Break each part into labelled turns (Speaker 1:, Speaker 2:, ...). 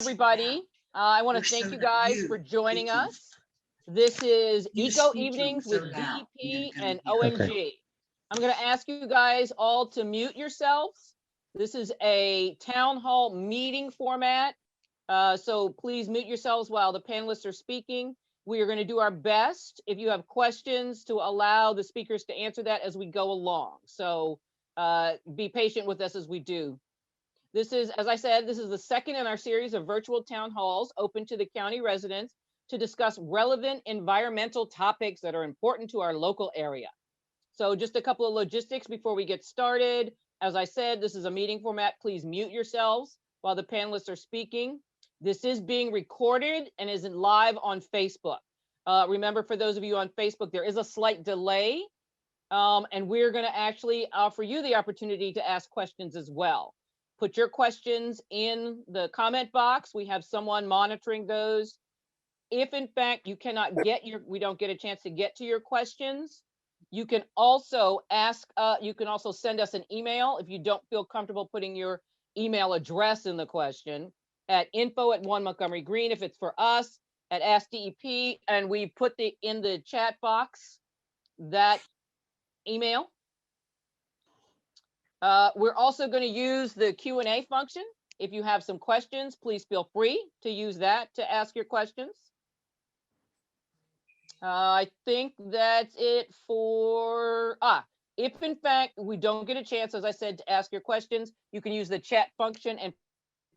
Speaker 1: Everybody. I want to thank you guys for joining us. This is EcoEvenings with DEP and OMG. I'm going to ask you guys all to mute yourselves. This is a town hall meeting format. So please mute yourselves while the panelists are speaking. We are going to do our best, if you have questions, to allow the speakers to answer that as we go along. So be patient with us as we do. This is, as I said, this is the second in our series of virtual town halls open to the county residents to discuss relevant environmental topics that are important to our local area. So just a couple of logistics before we get started. As I said, this is a meeting format. Please mute yourselves while the panelists are speaking. This is being recorded and is live on Facebook. Remember, for those of you on Facebook, there is a slight delay, and we're going to actually offer you the opportunity to ask questions as well. Put your questions in the comment box. We have someone monitoring those. If in fact you cannot get we don't get a chance to get to your questions, you can also you can also send us an email if you don't feel comfortable putting your email address in the question at info@1montgomerygreen if it's for us, at AskDEP, and we put in the chat box that email. We're also going to use the Q&A function. If you have some questions, please feel free to use that to ask your questions. I think that's it for, if in fact we don't get a chance, as I said, to ask your questions, you can use the chat function, and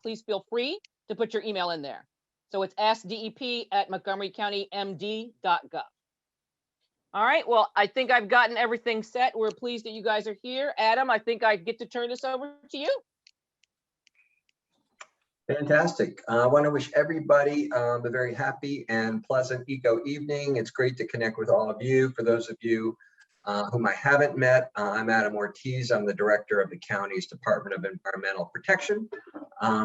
Speaker 1: please feel free to put your email in there. So it's askdep@montgomerycountymd.gov. All right, well, I think I've gotten everything set. We're pleased that you guys are here. Adam, I think I get to turn this over to you.
Speaker 2: Fantastic. I want to wish everybody a very happy and pleasant Eco Evening. It's great to connect with all of you. For those of you whom I haven't met, I'm Adam Ortiz. I'm the director of the county's Department of Environmental Protection,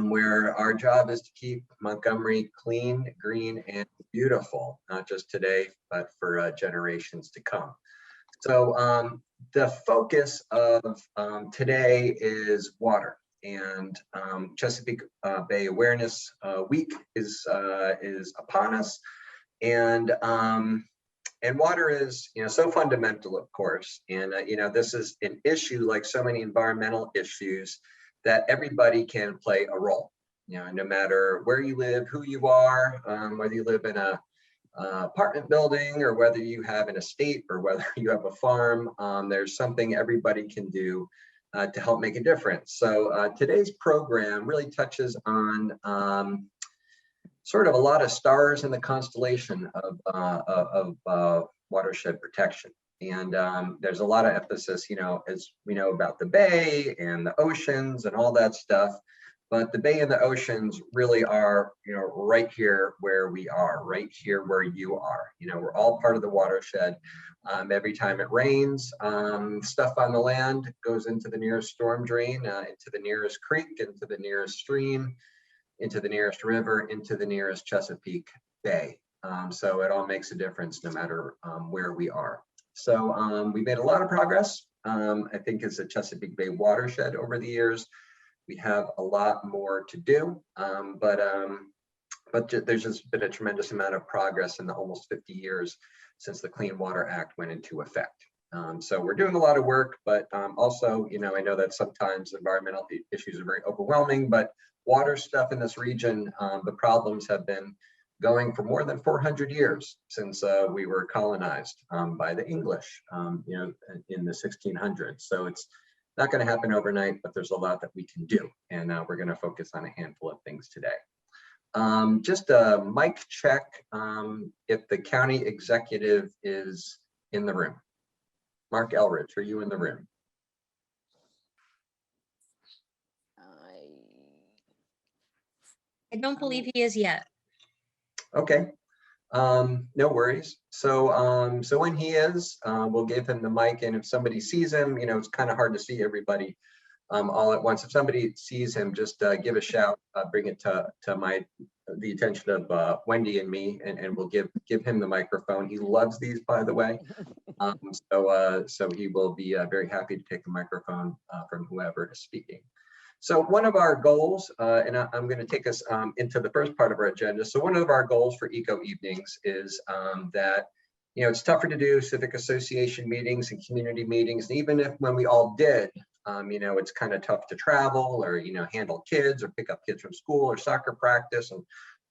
Speaker 2: where our job is to keep Montgomery clean, green, and beautiful, not just today, but for generations to come. So the focus of today is water, and Chesapeake Bay Awareness Week is upon us, and water is, so fundamental, of course, and this is an issue, like so many environmental issues, that everybody can play a role. No matter where you live, who you are, whether you live in a apartment building or whether you have an estate or whether you have a farm, there's something everybody can do to help make a difference. So today's program really touches on sort of a lot of stars in the constellation of watershed protection. And there's a lot of emphasis, as we know, about the bay and the oceans and all that stuff. But the bay and the oceans really are, right here where we are, right here where you are. We're all part of the watershed. Every time it rains, stuff on the land goes into the nearest storm drain, into the nearest creek, into the nearest stream, into the nearest river, into the nearest Chesapeake Bay. So it all makes a difference no matter where we are. So we made a lot of progress, I think, as a Chesapeake Bay watershed over the years. We have a lot more to do, but there's just been a tremendous amount of progress in the almost 50 years since the Clean Water Act went into effect. So we're doing a lot of work, but also, I know that sometimes environmental issues are very overwhelming, but water stuff in this region, the problems have been going for more than 400 years since we were colonized by the English, in the 1600s. So it's not going to happen overnight, but there's a lot that we can do. And we're going to focus on a handful of things today. Just a mic check if the county executive is in the room. Mark Elridge, are you in the room?
Speaker 3: I don't believe he is yet.
Speaker 2: Okay. No worries. So so when he is, we'll give him the mic, and if somebody sees him, it's kind of hard to see everybody all at once. If somebody sees him, just give a shout, bring it to the attention of Wendy and me, and we'll give him the microphone. He loves these, by the way. So he will be very happy to take the microphone from whoever is speaking. So one of our goals, and I'm going to take us into the first part of our agenda. So one of our goals for Eco Evenings is that, you know, it's tougher to do civic association meetings and community meetings. And even if when we all did, you know, it's kind of tough to travel or, you know, handle kids or pick up kids from school or soccer practice and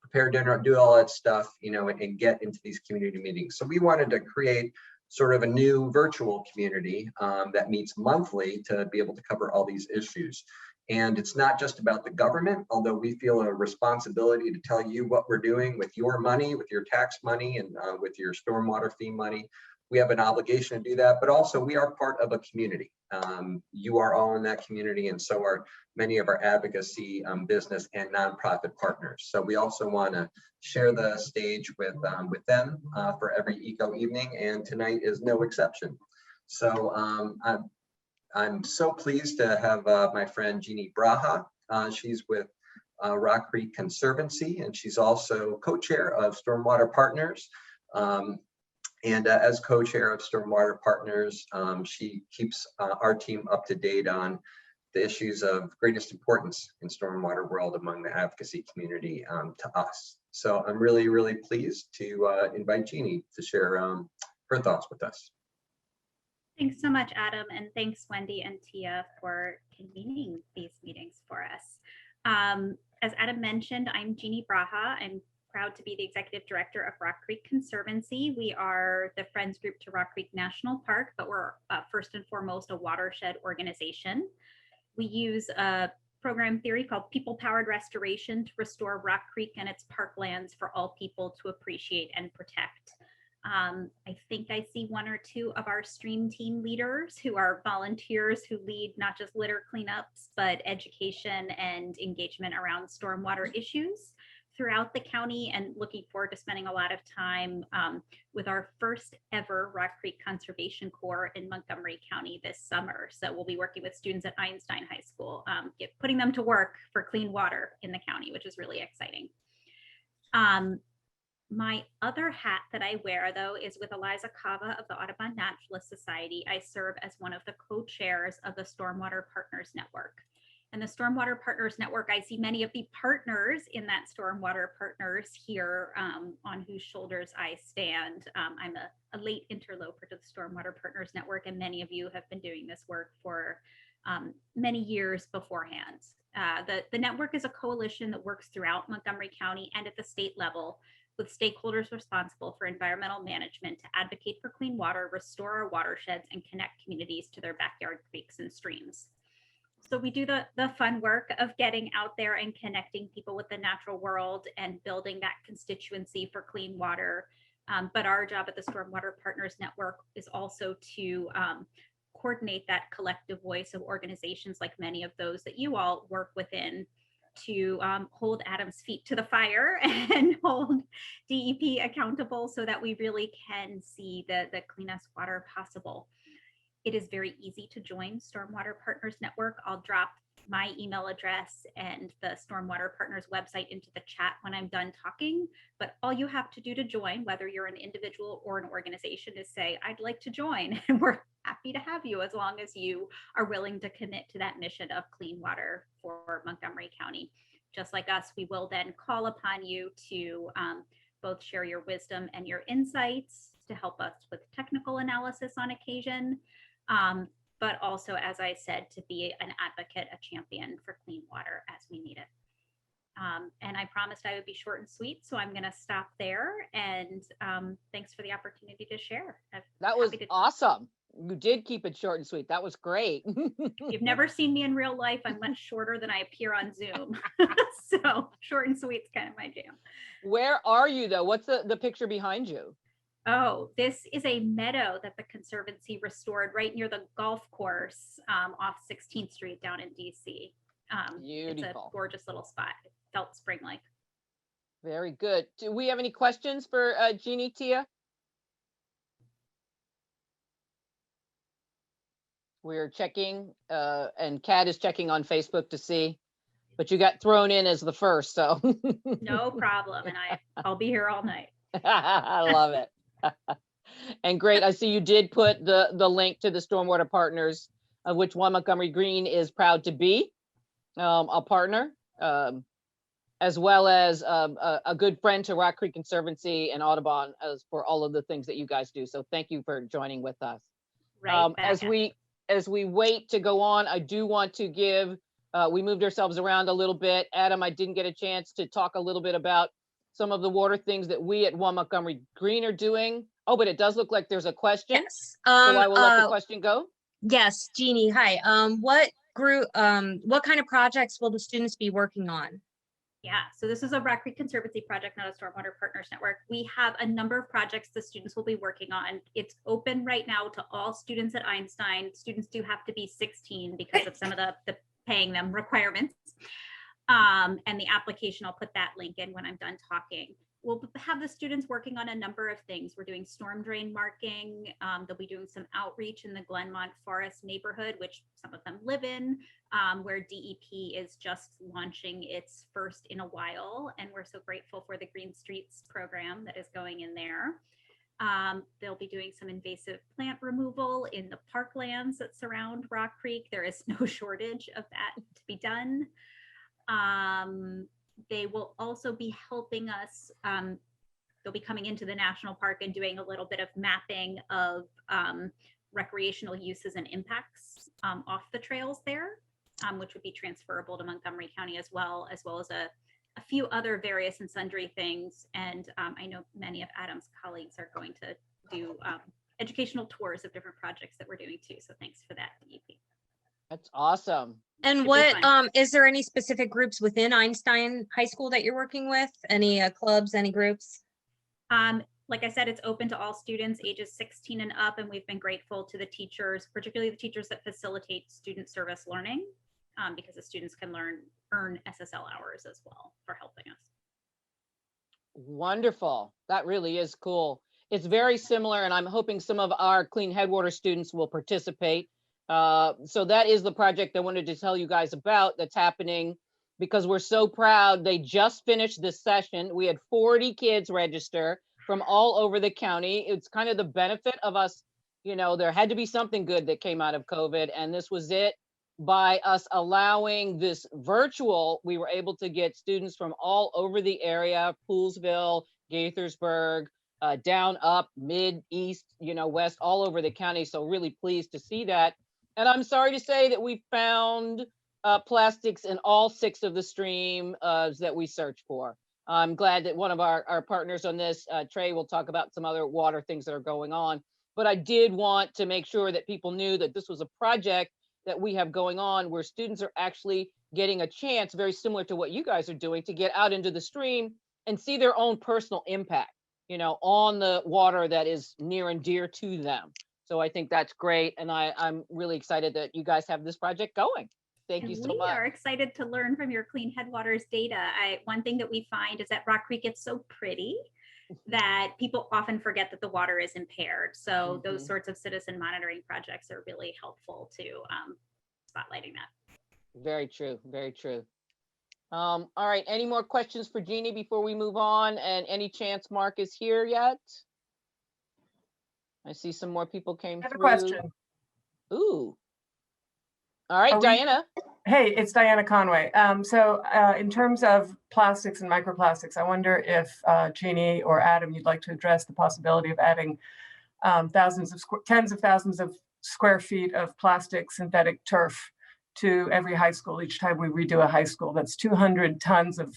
Speaker 2: prepare dinner, do all that stuff, you know, and get into these community meetings. So we wanted to create sort of a new virtual community that meets monthly to be able to cover all these issues. And it's not just about the government, although we feel a responsibility to tell you what we're doing with your money, with your tax money, and with your stormwater fee money. We have an obligation to do that, but also we are part of a community. You are all in that community, and so are many of our advocacy, business, and nonprofit partners. So we also want to share the stage with them for every Eco Evening, and tonight is no exception. So I'm so pleased to have my friend Jeannie Braha. She's with Rock Creek Conservancy, and she's also co-chair of Stormwater Partners. And as co-chair of Stormwater Partners, she keeps our team up to date on the issues of greatest importance in stormwater world among the advocacy community to us. So I'm really, really pleased to invite Jeannie to share her thoughts with us.
Speaker 4: Thanks so much, Adam, and thanks, Wendy and Tia, for convening these meetings for us. As Adam mentioned, I'm Jeannie Braha. I'm proud to be the executive director of Rock Creek Conservancy. We are the friends group to Rock Creek National Park, but we're first and foremost a watershed organization. We use a program theory called people-powered restoration to restore Rock Creek and its parklands for all people to appreciate and protect. I think I see one or two of our stream team leaders who are volunteers who lead not just litter cleanups, but education and engagement around stormwater issues throughout the county, and looking forward to spending a lot of time with our first ever Rock Creek Conservation Corps in Montgomery County this summer. So we'll be working with students at Einstein High School, putting them to work for clean water in the county, which is really exciting. My other hat that I wear, though, is with Eliza Cava of the Audubon Naturalist Society. I serve as one of the co-chairs of the Stormwater Partners Network. And the Stormwater Partners Network, I see many of the partners in that Stormwater Partners here on whose shoulders I stand. I'm a late interloper to the Stormwater Partners Network, and many of you have been doing this work for many years beforehand. The network is a coalition that works throughout Montgomery County and at the state level, with stakeholders responsible for environmental management to advocate for clean water, restore our watersheds, and connect communities to their backyard creeks and streams. So we do the fun work of getting out there and connecting people with the natural world and building that constituency for clean water. But our job at the Stormwater Partners Network is also to coordinate that collective voice of organizations like many of those that you all work within, to hold Adam's feet to the fire and hold DEP accountable so that we really can see the cleanest water possible. It is very easy to join Stormwater Partners Network. I'll drop my email address and the Stormwater Partners website into the chat when I'm done talking. But all you have to do to join, whether you're an individual or an organization, is say, I'd like to join. And we're happy to have you as long as you are willing to commit to that mission of clean water for Montgomery County. Just like us, we will then call upon you to both share your wisdom and your insights to help us with technical analysis on occasion. But also, as I said, to be an advocate, a champion for clean water as we need it. And I promised I would be short and sweet, so I'm going to stop there. And thanks for the opportunity to share.
Speaker 1: That was awesome. You did keep it short and sweet. That was great.
Speaker 4: You've never seen me in real life. I'm much shorter than I appear on Zoom. So short and sweet's kind of my jam.
Speaker 1: Where are you, though? What's the picture behind you?
Speaker 4: Oh, this is a meadow that the Conservancy restored right near the golf course off 16th Street down in DC. It's a gorgeous little spot. It felt spring-like.
Speaker 1: Very good. Do we have any questions for Jeannie, Tia? We're checking, and Kat is checking on Facebook to see, but you got thrown in as the first, so.
Speaker 4: No problem, and I'll be here all night.
Speaker 1: I love it. And great, I see you did put the link to the Stormwater Partners, of which one Montgomery Green is proud to be. a partner, as well as a good friend to Rock Creek Conservancy and Audubon as for all of the things that you guys do. So thank you for joining with us.
Speaker 4: Right back
Speaker 1: As
Speaker 4: at
Speaker 1: we wait to go on, I do want to give, we moved ourselves around a little bit. Adam, I didn't get a chance to talk a little bit about some of the water things that we at One Montgomery Green are doing. Oh, but it does look like there's a question.
Speaker 3: Yes.
Speaker 1: So I will let the question go.
Speaker 3: Yes, Jeannie, hi. What kind of projects will the students be working on?
Speaker 4: Yeah, so this is a Rock Creek Conservancy project, not a Stormwater Partners Network. We have a number of projects the students will be working on. It's open right now to all students at Einstein. Students do have to be 16 because of some of the paying them requirements. And the application, I'll put that link in when I'm done talking. We'll have the students working on a number of things. We're doing storm drain marking. They'll be doing some outreach in the Glenmont Forest neighborhood, which some of them live in, where DEP is just launching its first in a while. And we're so grateful for the Green Streets program that is going in there. They'll be doing some invasive plant removal in the parklands that surround Rock Creek. There is no shortage of that to be done. They will also be helping us. They'll be coming into the national park and doing a little bit of mapping of recreational uses and impacts off the trails there, which would be transferable to Montgomery County as well as a few other various and sundry things. And I know many of Adam's colleagues are going to do educational tours of different projects that we're doing too. So thanks for that, DEP.
Speaker 1: That's awesome.
Speaker 3: And what is there any specific groups within Einstein High School that you're working with? Any clubs, any groups?
Speaker 4: Like I said, it's open to all students ages 16 and up, and we've been grateful to the teachers, particularly the teachers that facilitate student service learning, because the students can earn SSL hours as well for helping us.
Speaker 1: Wonderful. That really is cool. It's very similar, and I'm hoping some of our Clean Headwater students will participate. So that is the project I wanted to tell you guys about that's happening because we're so proud. They just finished this session. We had 40 kids register from all over the county. It's kind of the benefit of us, there had to be something good that came out of COVID, and this was it. By us allowing this virtual, we were able to get students from all over the area, Poolsville, Gaithersburg, down, up, mid, east, west, all over the county. So really pleased to see that. And I'm sorry to say that we found plastics in all 6 of the streams that we searched for. I'm glad that one of our partners on this, Trey, will talk about some other water things that are going on. But I did want to make sure that people knew that this was a project that we have going on where students are actually getting a chance, very similar to what you guys are doing, to get out into the stream and see their own personal impact, on the water that is near and dear to them. So I think that's great. And I'm really excited that you guys have this project going. Thank you so much. We
Speaker 4: are excited to learn from your Clean Headwaters data. One thing that we find is that Rock Creek gets so pretty that people often forget that the water is impaired. So those sorts of citizen monitoring projects are really helpful to spotlighting that.
Speaker 1: Very true. Very true. All right. Any more questions for Jeannie before we move on? And any chance Mark is here yet? I see some more people came through.
Speaker 5: I have a question.
Speaker 1: Ooh. All right, Diana.
Speaker 5: Hey, it's Diana Conway. So in terms of plastics and microplastics, I wonder if Jeannie or Adam, you'd like to address the possibility of adding tens of thousands of square feet of plastic synthetic turf to every high school each time we redo a high school. That's 200 tons of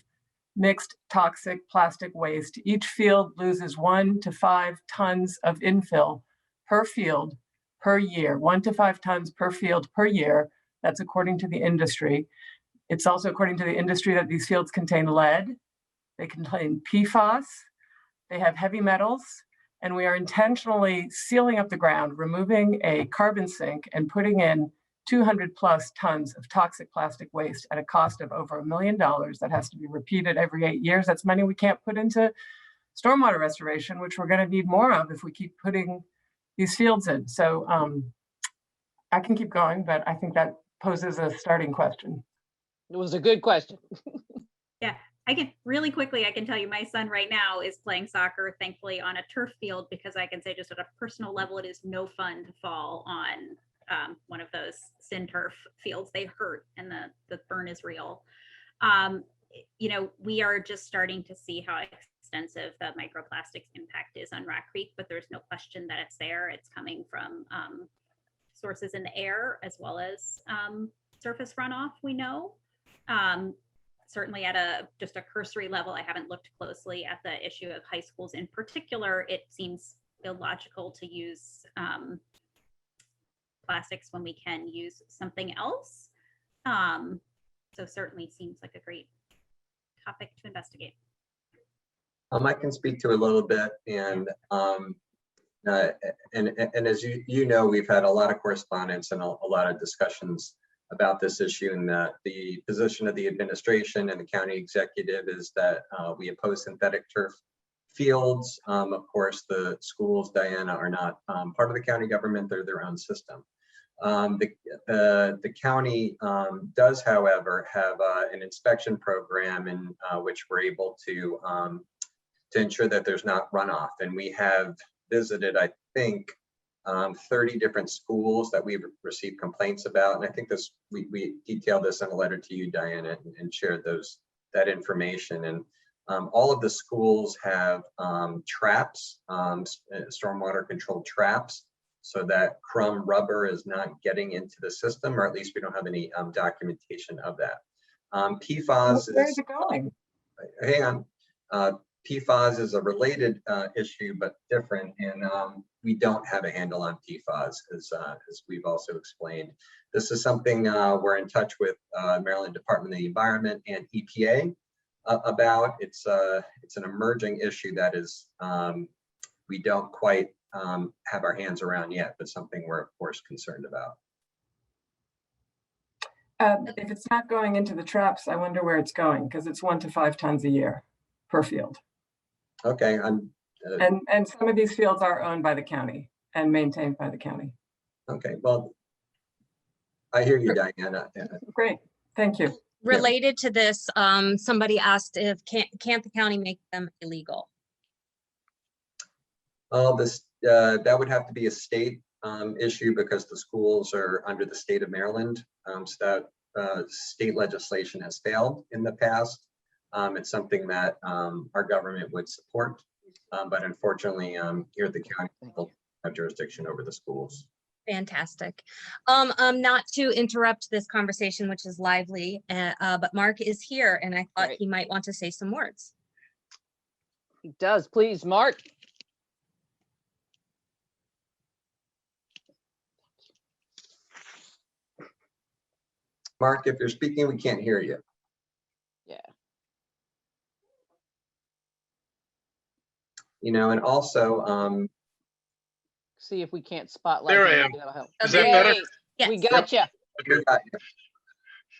Speaker 5: mixed toxic plastic waste. Each field loses 1 to 5 tons of infill per field per year, 1 to 5 tons per field per year. That's according to the industry. It's also according to the industry that these fields contain lead, they contain PFAS, they have heavy metals, and we are intentionally sealing up the ground, removing a carbon sink and putting in 200 plus tons of toxic plastic waste at a cost of over $1 million that has to be repeated every 8 years. That's money we can't put into stormwater restoration, which we're going to need more of if we keep putting these fields in. So I can keep going, but I think that poses a starting question.
Speaker 1: It was a good question.
Speaker 4: Yeah, I can really quickly, I can tell you my son right now is playing soccer, thankfully on a turf field, because I can say just at a personal level, it is no fun to fall on one of those sin turf fields. They hurt, and the burn is real. We are just starting to see how extensive the microplastics impact is on Rock Creek, but there's no question that it's there. It's coming from sources in the air as well as surface runoff, we know. Certainly at just a cursory level, I haven't looked closely at the issue of high schools in particular. It seems illogical to use plastics when we can use something else. So certainly seems like a great topic to investigate.
Speaker 2: I can speak to a little bit, and as you know, we've had a lot of correspondence and a lot of discussions about this issue, and the position of the administration and the county executive is that we oppose synthetic turf fields. Of course, the schools, Diana, are not part of the county government; they're their own system. The county does, however, have an inspection program in which we're able to ensure that there's not runoff. And we have visited, I think, 30 different schools that we've received complaints about. And I think we detailed this in a letter to you, Diana, and shared that information. And all of the schools have traps, stormwater controlled traps, so that crumb rubber is not getting into the system, or at least we don't have any documentation of that. PFAS
Speaker 5: Where's it going?
Speaker 2: Hang on. PFAS is a related issue, but different, and we don't have a handle on PFAS, as we've also explained. This is something we're in touch with Maryland Department of the Environment and EPA about. It's an emerging issue that is we don't quite have our hands around yet, but something we're of course concerned about.
Speaker 5: If it's not going into the traps, I wonder where it's going, because it's 1 to 5 tons a year per field.
Speaker 2: Okay,
Speaker 5: and some of these fields are owned by the county and maintained by the county.
Speaker 2: okay, well, I hear you, Diana.
Speaker 5: Great, thank you.
Speaker 3: Related to this, somebody asked if can't the county make them illegal?
Speaker 2: That would have to be a state issue, because the schools are under the state of Maryland. So that state legislation has failed in the past. It's something that our government would support, but unfortunately, here at the county, we don't have jurisdiction over the schools.
Speaker 3: Fantastic. Not to interrupt this conversation, which is lively, but Mark is here, and I thought he might want to say some words.
Speaker 1: He does, please, Mark.
Speaker 2: Mark, if you're speaking, we can't hear you.
Speaker 1: Yeah.
Speaker 2: You know, and also,
Speaker 1: See if we can't spotlight.
Speaker 6: There I
Speaker 1: him.
Speaker 6: am.
Speaker 1: That'll help.
Speaker 6: Is that better?
Speaker 1: Hey,
Speaker 3: Yes.
Speaker 1: we got you.
Speaker 6: Okay.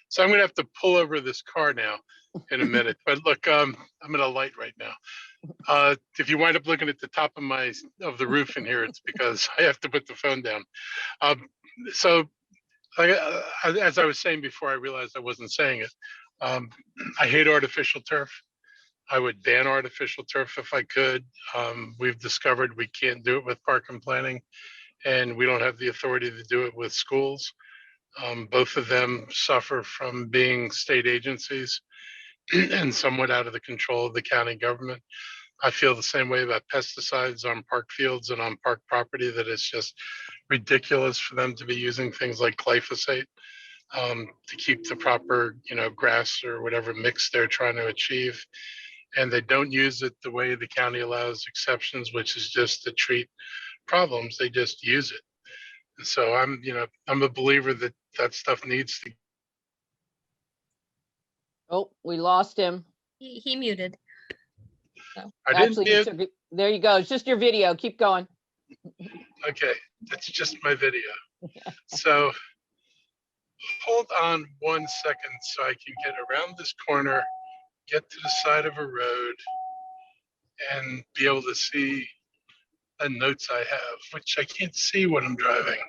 Speaker 6: So I'm gonna have to pull over this car now in a minute, but look, I'm at a light right now. If you wind up looking at the top of the roof in here, it's because I have to put the phone down. So as I was saying before, I realized I wasn't saying it. I hate artificial turf. I would ban artificial turf if I could. We've discovered we can't do it with park and planning, and we don't have the authority to do it with schools. Both of them suffer from being state agencies and somewhat out of the control of the county government. I feel the same way about pesticides on park fields and on park property, that it's just ridiculous for them to be using things like glyphosate to keep the proper, grass or whatever mix they're trying to achieve. And they don't use it the way the county allows exceptions, which is just to treat problems. They just use it. And so I'm a believer that that stuff needs to.
Speaker 1: Oh, we lost him.
Speaker 3: He muted.
Speaker 6: I didn't
Speaker 1: Actually,
Speaker 6: mute.
Speaker 1: there you go. It's just your video. Keep going.
Speaker 6: Okay, that's just my video. So hold on 1 second so I can get around this corner, get to the side of a road, and be able to see the notes I have, which I can't see when I'm driving.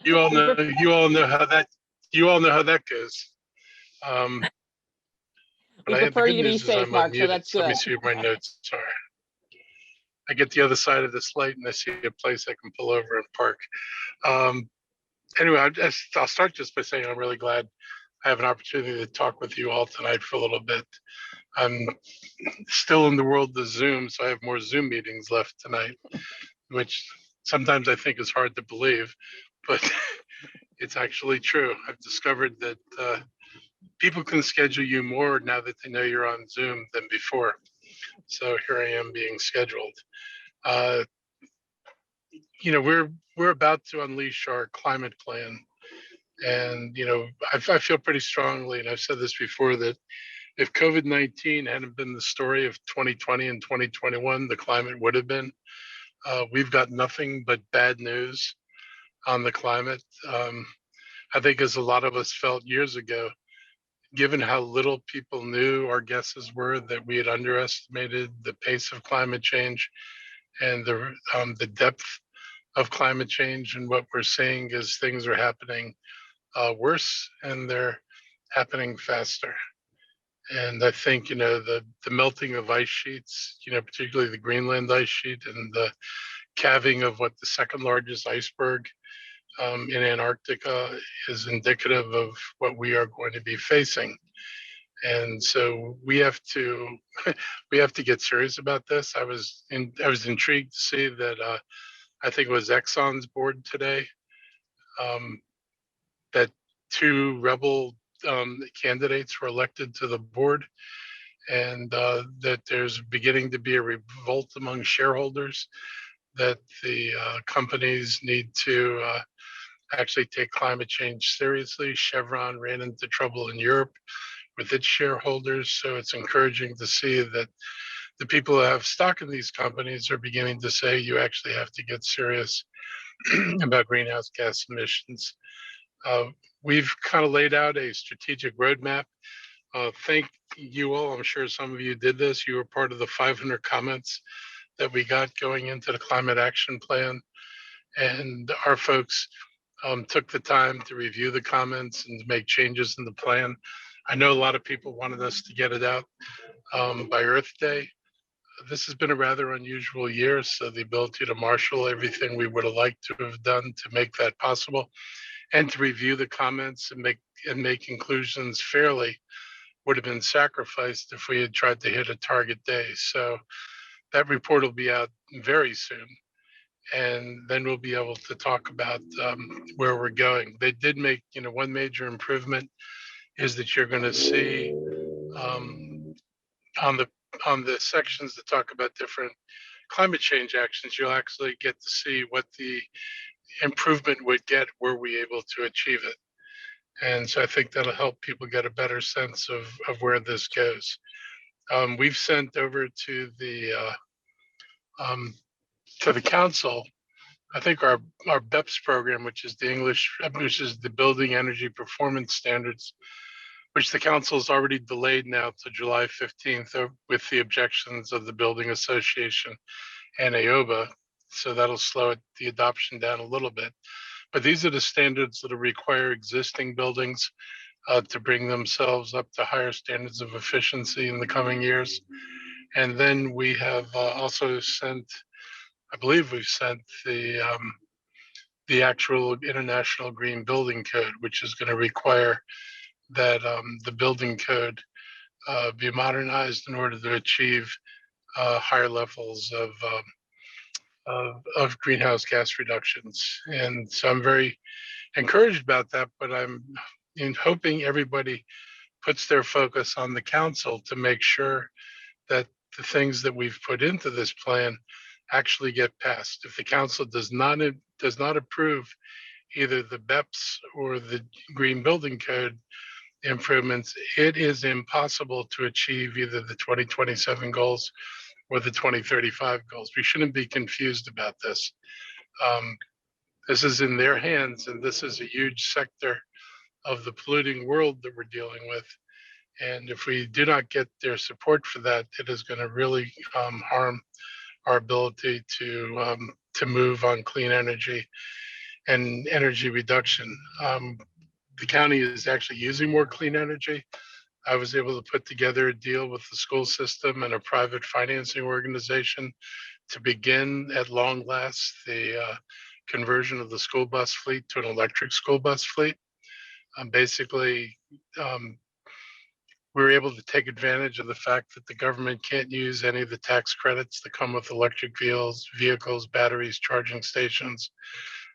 Speaker 6: You all know how that goes.
Speaker 1: We
Speaker 6: But I have the
Speaker 1: prefer
Speaker 6: good
Speaker 1: you to be
Speaker 6: news is
Speaker 1: safe,
Speaker 6: I'm
Speaker 1: Mark, so
Speaker 6: unmuted.
Speaker 1: that's
Speaker 6: Let me
Speaker 1: good.
Speaker 6: see what my notes are. I get the other side of this light and I see a place I can pull over and park. anyway, I'll start just by saying I'm really glad I have an opportunity to talk with you all tonight for a little bit. I'm still in the world of Zoom, so I have more Zoom meetings left tonight, which sometimes I think is hard to believe, but it's actually true. I've discovered that people can schedule you more now that they know you're on Zoom than before. So here I am being scheduled. You know, we're about to unleash our climate plan. And, you know, I feel pretty strongly, and I've said this before, that if COVID-19 hadn't been the story of 2020 and 2021, the climate would have been. We've got nothing but bad news on the climate. I think as a lot of us felt years ago, given how little people knew, our guesses were that we had underestimated the pace of climate change and the depth of climate change. And what we're seeing is things are happening worse, and they're happening faster. And I think, you know, the melting of ice sheets, you know, particularly the Greenland ice sheet, and the calving of what the second largest iceberg in Antarctica is indicative of what we are going to be facing. And so we have to we have to get serious about this. I was intrigued to see that I think it was Exxon's board today, that two rebel candidates were elected to the board, and that there's beginning to be a revolt among shareholders, that the companies need to actually take climate change seriously. Chevron ran into trouble in Europe with its shareholders, so it's encouraging to see that the people who have stock in these companies are beginning to say you actually have to get serious about greenhouse gas emissions. We've kind of laid out a strategic roadmap. Thank you all. I'm sure some of you did this. You were part of the 500 comments that we got going into the climate action plan. And our folks took the time to review the comments and to make changes in the plan. I know a lot of people wanted us to get it out by Earth Day. This has been a rather unusual year, so the ability to marshal everything we would have liked to have done to make that possible, and to review the comments and make conclusions fairly, would have been sacrificed if we had tried to hit a target day. So that report will be out very soon, and then we'll be able to talk about where we're going. They did make, you know, one major improvement is that you're going to see on the sections that talk about different climate change actions, you'll actually get to see what the improvement would get were we able to achieve it. And so I think that'll help people get a better sense of where this goes. We've sent over to the council, I think our BEPS program, which is the Building Energy Performance Standards, which the council has already delayed now to July 15th with the objections of the Building Association and AOBA. So that'll slow the adoption down a little bit. But these are the standards that will require existing buildings to bring themselves up to higher standards of efficiency in the coming years. And then we have also sent, I believe we've sent the actual International Green Building Code, which is going to require that the building code be modernized in order to achieve higher levels of greenhouse gas reductions. And so I'm very encouraged about that, but I'm hoping everybody puts their focus on the council to make sure that the things that we've put into this plan actually get passed. If the council does not approve either the BEPS or the Green Building Code improvements, it is impossible to achieve either the 2027 goals or the 2035 goals. We shouldn't be confused about this. This is in their hands, and this is a huge sector of the polluting world that we're dealing with. And if we do not get their support for that, it is going to really harm our ability to move on clean energy and energy reduction. The county is actually using more clean energy. I was able to put together a deal with the school system and a private financing organization to begin at long last the conversion of the school bus fleet to an electric school bus fleet. Basically, we were able to take advantage of the fact that the government can't use any of the tax credits that come with electric vehicles, batteries, charging stations,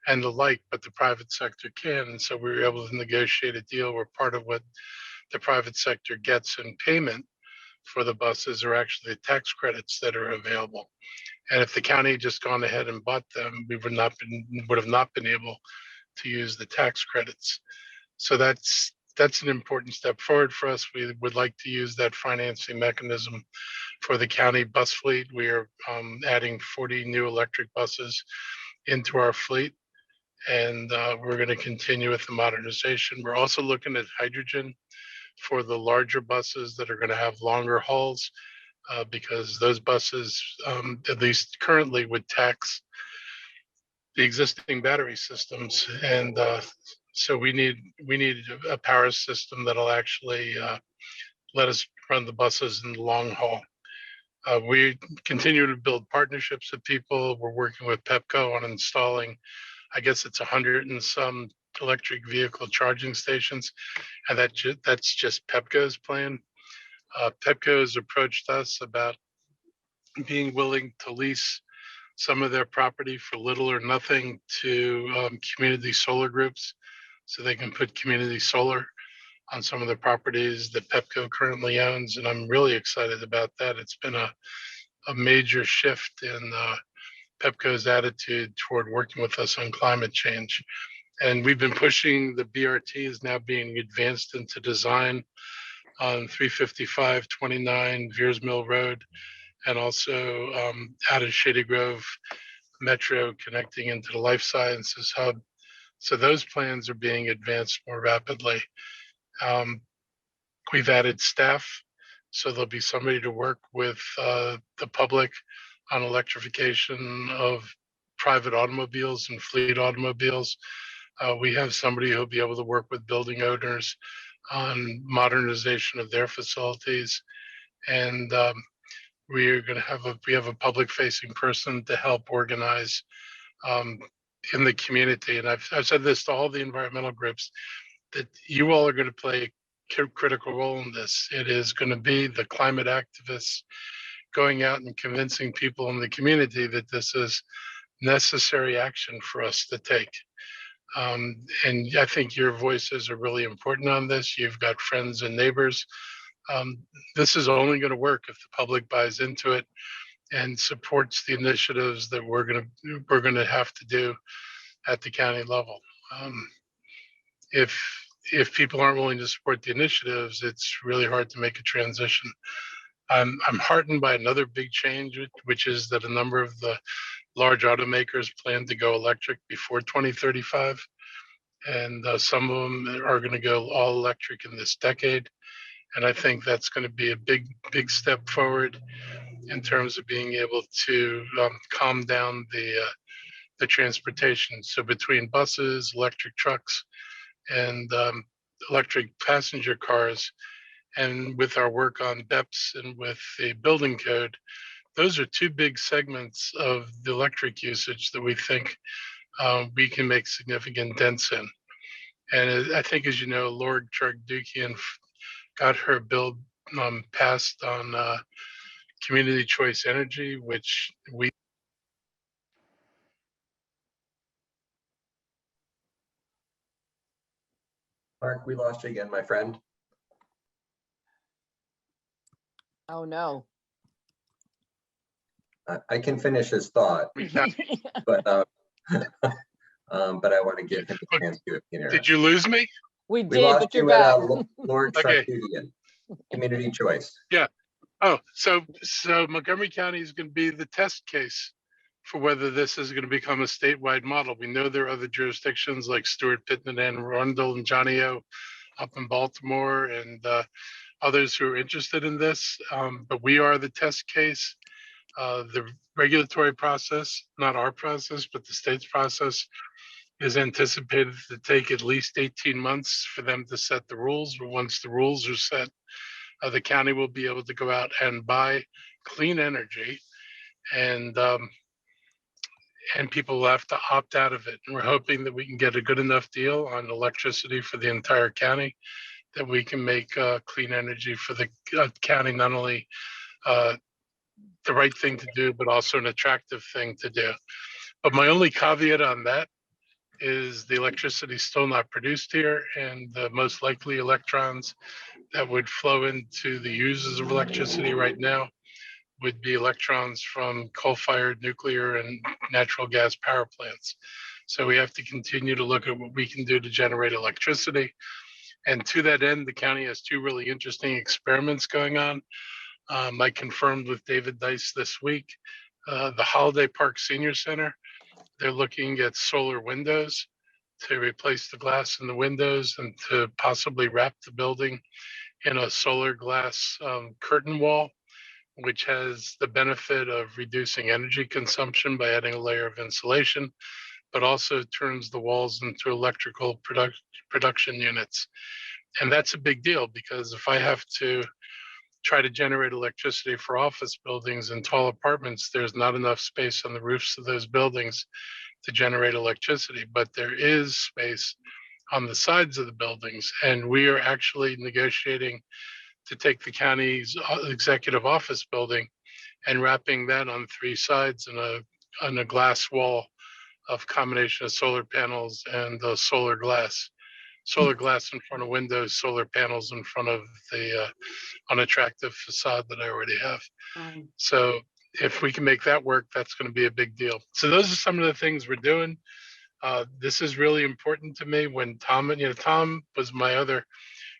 Speaker 6: and the like, but the private sector can. And so we were able to negotiate a deal where part of what the private sector gets in payment for the buses are actually the tax credits that are available. And if the county had just gone ahead and bought them, we would have not been able to use the tax credits. So that's an important step forward for us. We would like to use that financing mechanism for the county bus fleet. We are adding 40 new electric buses into our fleet, and we're going to continue with the modernization. We're also looking at hydrogen for the larger buses that are going to have longer hauls, because those buses, at least currently, would tax the existing battery systems. And so we need a power system that'll actually let us run the buses in the long haul. We continue to build partnerships with people. We're working with Pepco on installing, I guess it's 100 and some electric vehicle charging stations, and that's just Pepco's plan. Pepco has approached us about being willing to lease some of their property for little or nothing to community solar groups, so they can put community solar on some of the properties that Pepco currently owns. And I'm really excited about that. It's been a major shift in Pepco's attitude toward working with us on climate change. And we've been pushing the BRT is now being advanced into design on 355-29 Veers Mill Road, and also out of Shady Grove Metro connecting into the Life Sciences Hub. So those plans are being advanced more rapidly. We've added staff, so there'll be somebody to work with the public on electrification of private automobiles and fleet automobiles. We have somebody who'll be able to work with building owners on modernization of their facilities. And we have a public facing person to help organize in the community. And I've said this to all the environmental groups, that you all are going to play a critical role in this. It is going to be the climate activists going out and convincing people in the community that this is necessary action for us to take. And I think your voices are really important on this. You've got friends and neighbors. This is only going to work if the public buys into it and supports the initiatives that we're going to have to do at the county level. If people aren't willing to support the initiatives, it's really hard to make a transition. I'm heartened by another big change, which is that a number of the large automakers plan to go electric before 2035. And some of them are going to go all electric in this decade. And I think that's going to be a big step forward in terms of being able to calm down the transportation. So between buses, electric trucks, and electric passenger cars, and with our work on BEPS and with the building code, those are two big segments of the electric usage that we think we can make significant dents in. And I think, as you know, Lord Chargdukian got her bill passed on community choice energy, which we.
Speaker 2: Mark, we lost you again, my friend.
Speaker 1: Oh, no.
Speaker 2: I can finish his thought, but I want to give him a chance to appear.
Speaker 6: Did you lose me?
Speaker 1: We
Speaker 2: We
Speaker 1: did,
Speaker 2: lost
Speaker 1: but you're
Speaker 2: you at
Speaker 1: back.
Speaker 2: Lord
Speaker 6: Okay.
Speaker 2: Chargdukian, community choice.
Speaker 6: Yeah. Oh, so Montgomery County is going to be the test case for whether this is going to become a statewide model. We know there are other jurisdictions like Stewart, Pittman, Anne Arundel, and Johnny O up in Baltimore, and others who are interested in this. But we are the test case. The regulatory process, not our process, but the state's process, is anticipated to take at least 18 months for them to set the rules. But once the rules are set, the county will be able to go out and buy clean energy, and and people will have to opt out of it. And we're hoping that we can get a good enough deal on electricity for the entire county that we can make clean energy for the county, not only the right thing to do, but also an attractive thing to do. But my only caveat on that is the electricity is still not produced here, and the most likely electrons that would flow into the users of electricity right now would be electrons from coal-fired nuclear and natural gas power plants. So we have to continue to look at what we can do to generate electricity. And to that end, the county has two really interesting experiments going on. I confirmed with David Dice this week, the Holiday Park Senior Center, they're looking at solar windows to replace the glass in the windows and to possibly wrap the building in a solar glass curtain wall, which has the benefit of reducing energy consumption by adding a layer of insulation, but also turns the walls into electrical production units. And that's a big deal, because if I have to try to generate electricity for office buildings and tall apartments, there's not enough space on the roofs of those buildings to generate electricity, but there is space on the sides of the buildings. And we are actually negotiating to take the county's executive office building and wrapping that on three sides in a glass wall of combination of solar panels and solar glass in front of windows, solar panels in front of the unattractive facade that I already have. So if we can make that work, that's going to be a big deal. So those are some of the things we're doing. This is really important to me. When Tom was my other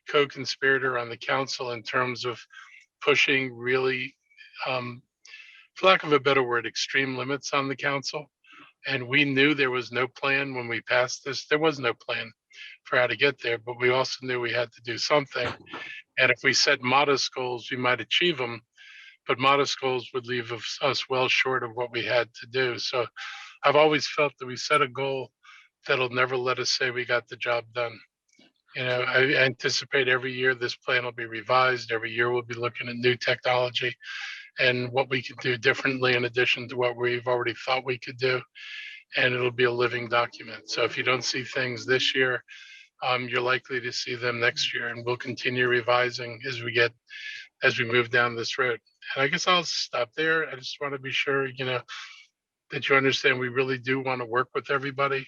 Speaker 6: co-conspirator on the council in terms of pushing really, for lack of a better word, extreme limits on the council. And we knew there was no plan when we passed this. There was no plan for how to get there, but we also knew we had to do something. And if we set modest goals, we might achieve them, but modest goals would leave us well short of what we had to do. So I've always felt that we set a goal that'll never let us say we got the job done. I anticipate every year this plan will be revised. Every year we'll be looking at new technology and what we could do differently in addition to what we've already thought we could do. And it'll be a living document. So if you don't see things this year, you're likely to see them next year, and we'll continue revising as we move down this road. And I guess I'll stop there. I just want to be sure, that you understand we really do want to work with everybody.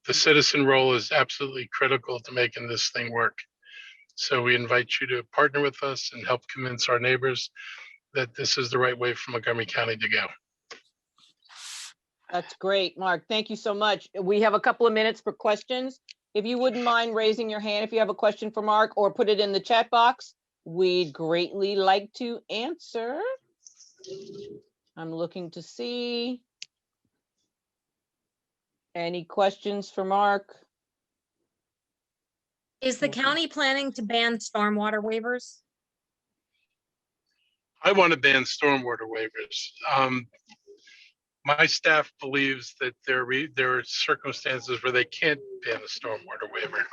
Speaker 6: The citizen role is absolutely critical to making this thing work. So we invite you to partner with us and help convince our neighbors that this is the right way for Montgomery County to go.
Speaker 1: That's great, Mark. Thank you so much. We have a couple of minutes for questions. If you wouldn't mind raising your hand if you have a question for Mark, or put it in the chat box, we'd greatly like to answer. I'm looking to see any questions for Mark.
Speaker 3: Is the county planning to ban stormwater waivers?
Speaker 6: I want to ban stormwater waivers. My staff believes that there are circumstances where they can't ban a stormwater waiver.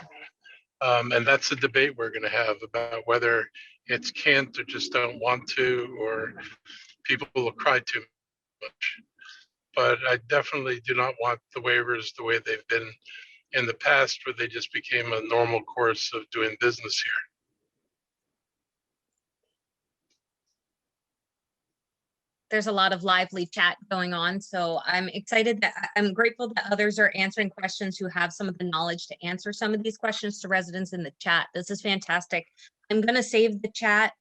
Speaker 6: And that's a debate we're going to have about whether it's can't or just don't want to, or people will cry too much. But I definitely do not want the waivers the way they've been in the past, where they just became a normal course of doing business here.
Speaker 3: There's a lot of lively chat going on, so I'm excited that I'm grateful that others are answering questions who have some of the knowledge to answer some of these questions to residents in the chat. This is fantastic. I'm going to save the chat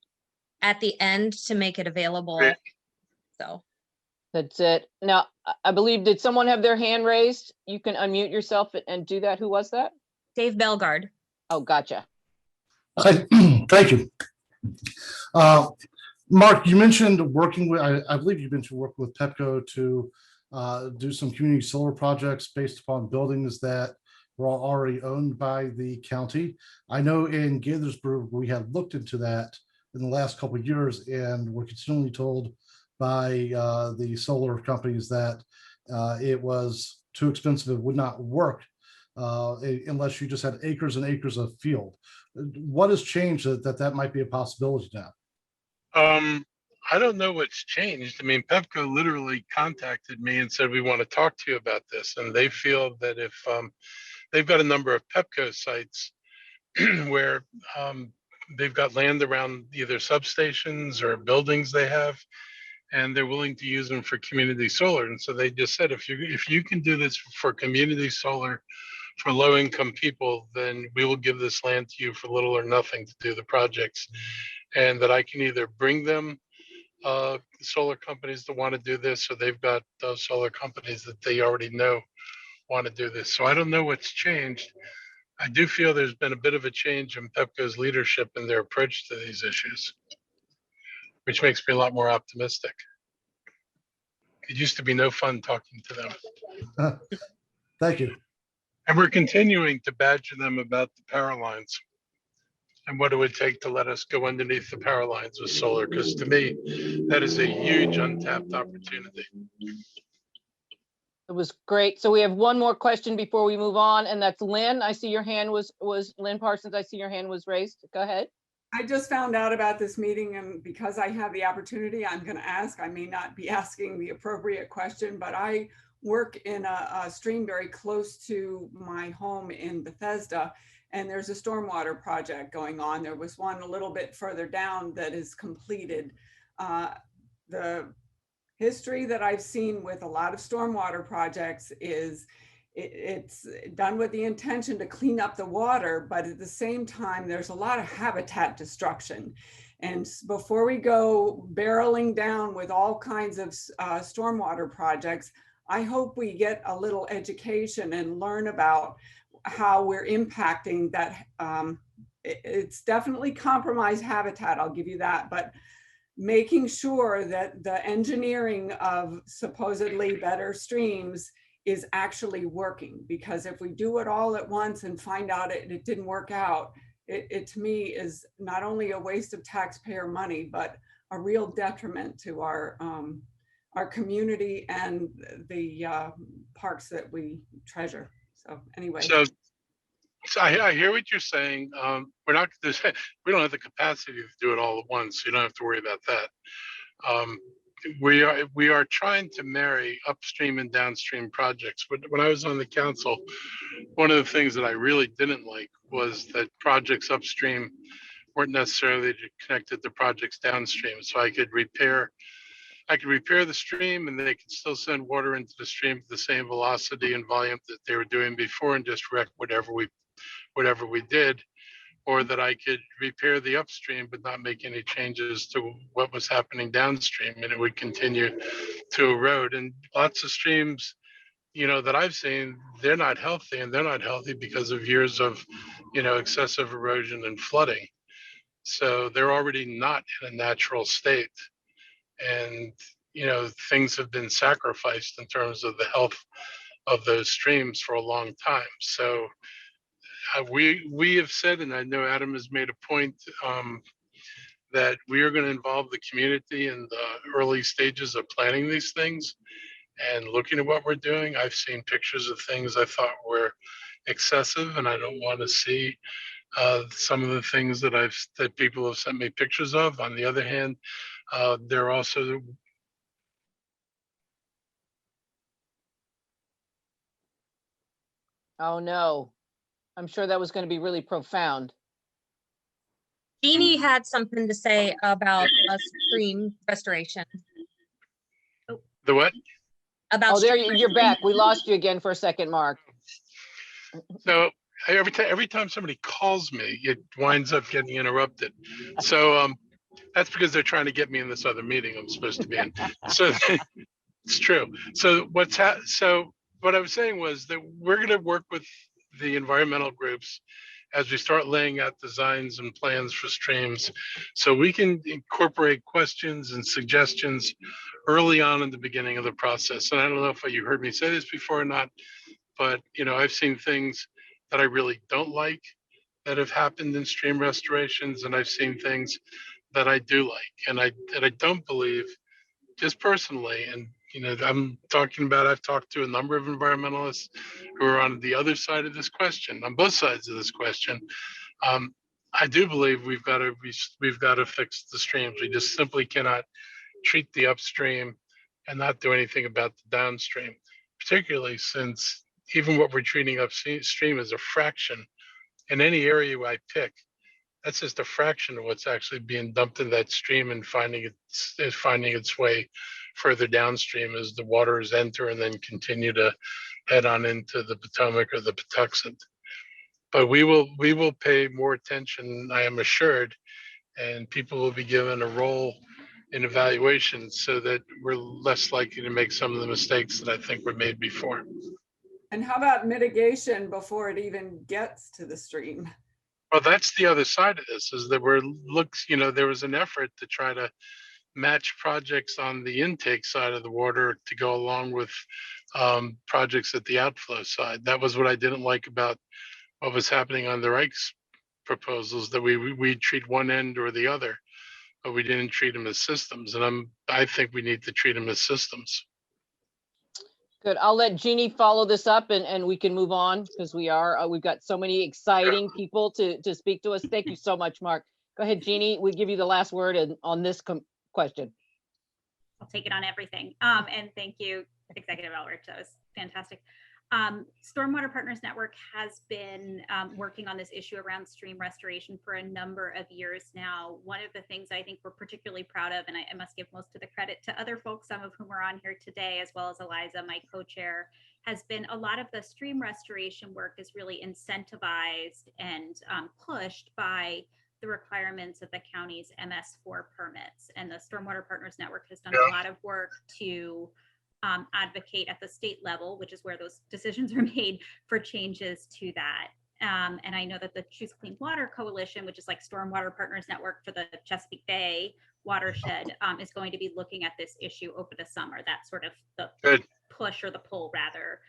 Speaker 3: at the end to make it available.
Speaker 6: Great.
Speaker 3: So
Speaker 1: That's it. Now, I believe, did someone have their hand raised? You can unmute yourself and do that. Who was that?
Speaker 3: Dave Belgard.
Speaker 1: Oh, gotcha.
Speaker 7: Thank you. Mark, you mentioned working with, I believe you mentioned working with Pepco to do some community solar projects based upon buildings that were already owned by the county. I know in Gaithersburg, we have looked into that in the last couple of years, and we're continually told by the solar companies that it was too expensive, it would not work unless you just had acres and acres of field. What has changed that might be a possibility now?
Speaker 6: I don't know what's changed. I mean, Pepco literally contacted me and said, we want to talk to you about this. And they feel that if they've got a number of Pepco sites where they've got land around either substations or buildings they have, and they're willing to use them for community solar. And so they just said, if you can do this for community solar for low income people, then we will give this land to you for little or nothing to do the projects. And that I can either bring them solar companies that want to do this, or they've got those solar companies that they already know want to do this. So I don't know what's changed. I do feel there's been a bit of a change in Pepco's leadership and their approach to these issues, which makes me a lot more optimistic. It used to be no fun talking to them.
Speaker 7: Thank you.
Speaker 6: And we're continuing to badger them about the power lines and what it would take to let us go underneath the power lines with solar, because to me, that is a huge untapped opportunity.
Speaker 1: It was great. So we have one more question before we move on, and that's Lynn. I see your hand was Lynn Parsons. I see your hand was raised. Go ahead.
Speaker 8: I just found out about this meeting, and because I have the opportunity, I'm going to ask. I may not be asking the appropriate question, but I work in a stream very close to my home in Bethesda, and there's a stormwater project going on. There was one a little bit further down that is completed. The history that I've seen with a lot of stormwater projects is it's done with the intention to clean up the water, but at the same time, there's a lot of habitat destruction. And before we go barreling down with all kinds of stormwater projects, I hope we get a little education and learn about how we're impacting that. It's definitely compromised habitat, I'll give you that, but making sure that the engineering of supposedly better streams is actually working. Because if we do it all at once and find out it didn't work out, it to me is not only a waste of taxpayer money, but a real detriment to our community and the parks that we treasure. So anyway.
Speaker 6: So I hear what you're saying. We don't have the capacity to do it all at once. So you don't have to worry about that. We are trying to marry upstream and downstream projects. But when I was on the council, one of the things that I really didn't like was that projects upstream weren't necessarily connected to projects downstream. So I could repair the stream, and they could still send water into the stream at the same velocity and volume that they were doing before, and just wreck whatever we did, or that I could repair the upstream but not make any changes to what was happening downstream, and it would continue to erode. And lots of streams, that I've seen, they're not healthy, and they're not healthy because of years of, excessive erosion and flooding. So they're already not in a natural state. And, things have been sacrificed in terms of the health of those streams for a long time. So we have said, and I know Adam has made a point, that we are going to involve the community in the early stages of planning these things and looking at what we're doing. I've seen pictures of things I thought were excessive, and I don't want to see some of the things that people have sent me pictures of. On the other hand, they're also
Speaker 1: Oh, no. I'm sure that was going to be really profound.
Speaker 3: Jeannie had something to say about stream restoration.
Speaker 6: the what?
Speaker 3: About
Speaker 1: Oh, there
Speaker 3: stream
Speaker 1: you're back. We lost you again for a second, Mark.
Speaker 6: So every time somebody calls me, it winds up getting interrupted. So that's because they're trying to get me in this other meeting I'm supposed to be in. So it's true. So what I was saying was that we're going to work with the environmental groups as we start laying out designs and plans for streams, so we can incorporate questions and suggestions early on in the beginning of the process. And I don't know if you heard me say this before or not, but I've seen things that I really don't like that have happened in stream restorations, and I've seen things that I do like, and I don't believe, just personally, and I've talked to a number of environmentalists who are on the other side of this question, on both sides of this question. I do believe we've got to fix the streams. We just simply cannot treat the upstream and not do anything about the downstream, particularly since even what we're treating upstream is a fraction. In any area I pick, that's just a fraction of what's actually being dumped in that stream and finding its way further downstream as the waters enter and then continue to head on into the Potomac or the Patuxent. But we will pay more attention, I am assured, and people will be given a role in evaluation so that we're less likely to make some of the mistakes that I think were made before.
Speaker 8: And how about mitigation before it even gets to the stream?
Speaker 6: Well, that's the other side of this, is that there was an effort to try to match projects on the intake side of the water to go along with projects at the outflow side. That was what I didn't like about what was happening on the Reich's proposals, that we treat one end or the other, but we didn't treat them as systems. And I think we need to treat them as systems.
Speaker 1: Good. I'll let Jeannie follow this up and we can move on because we've got so many exciting people to speak to us. Thank you so much, Mark. Go ahead, Jeannie. We give you the last word on this question.
Speaker 4: I'll take it on everything. And thank you, Executive Elrich. That was fantastic. Stormwater Partners Network has been working on this issue around stream restoration for a number of years now. One of the things I think we're particularly proud of, and I must give most of the credit to other folks, some of whom are on here today, as well as Eliza, my co-chair, has been a lot of the stream restoration work is really incentivized and pushed by the requirements of the county's MS4 permits. And the Stormwater Partners Network has done a lot of work to advocate at the state level, which is where those decisions are made, for changes to that. And I know that the Choose Clean Water Coalition, which is like Stormwater Partners Network for the Chesapeake Bay Watershed, is going to be looking at this issue over the summer. That's sort of the push or the pull, rather.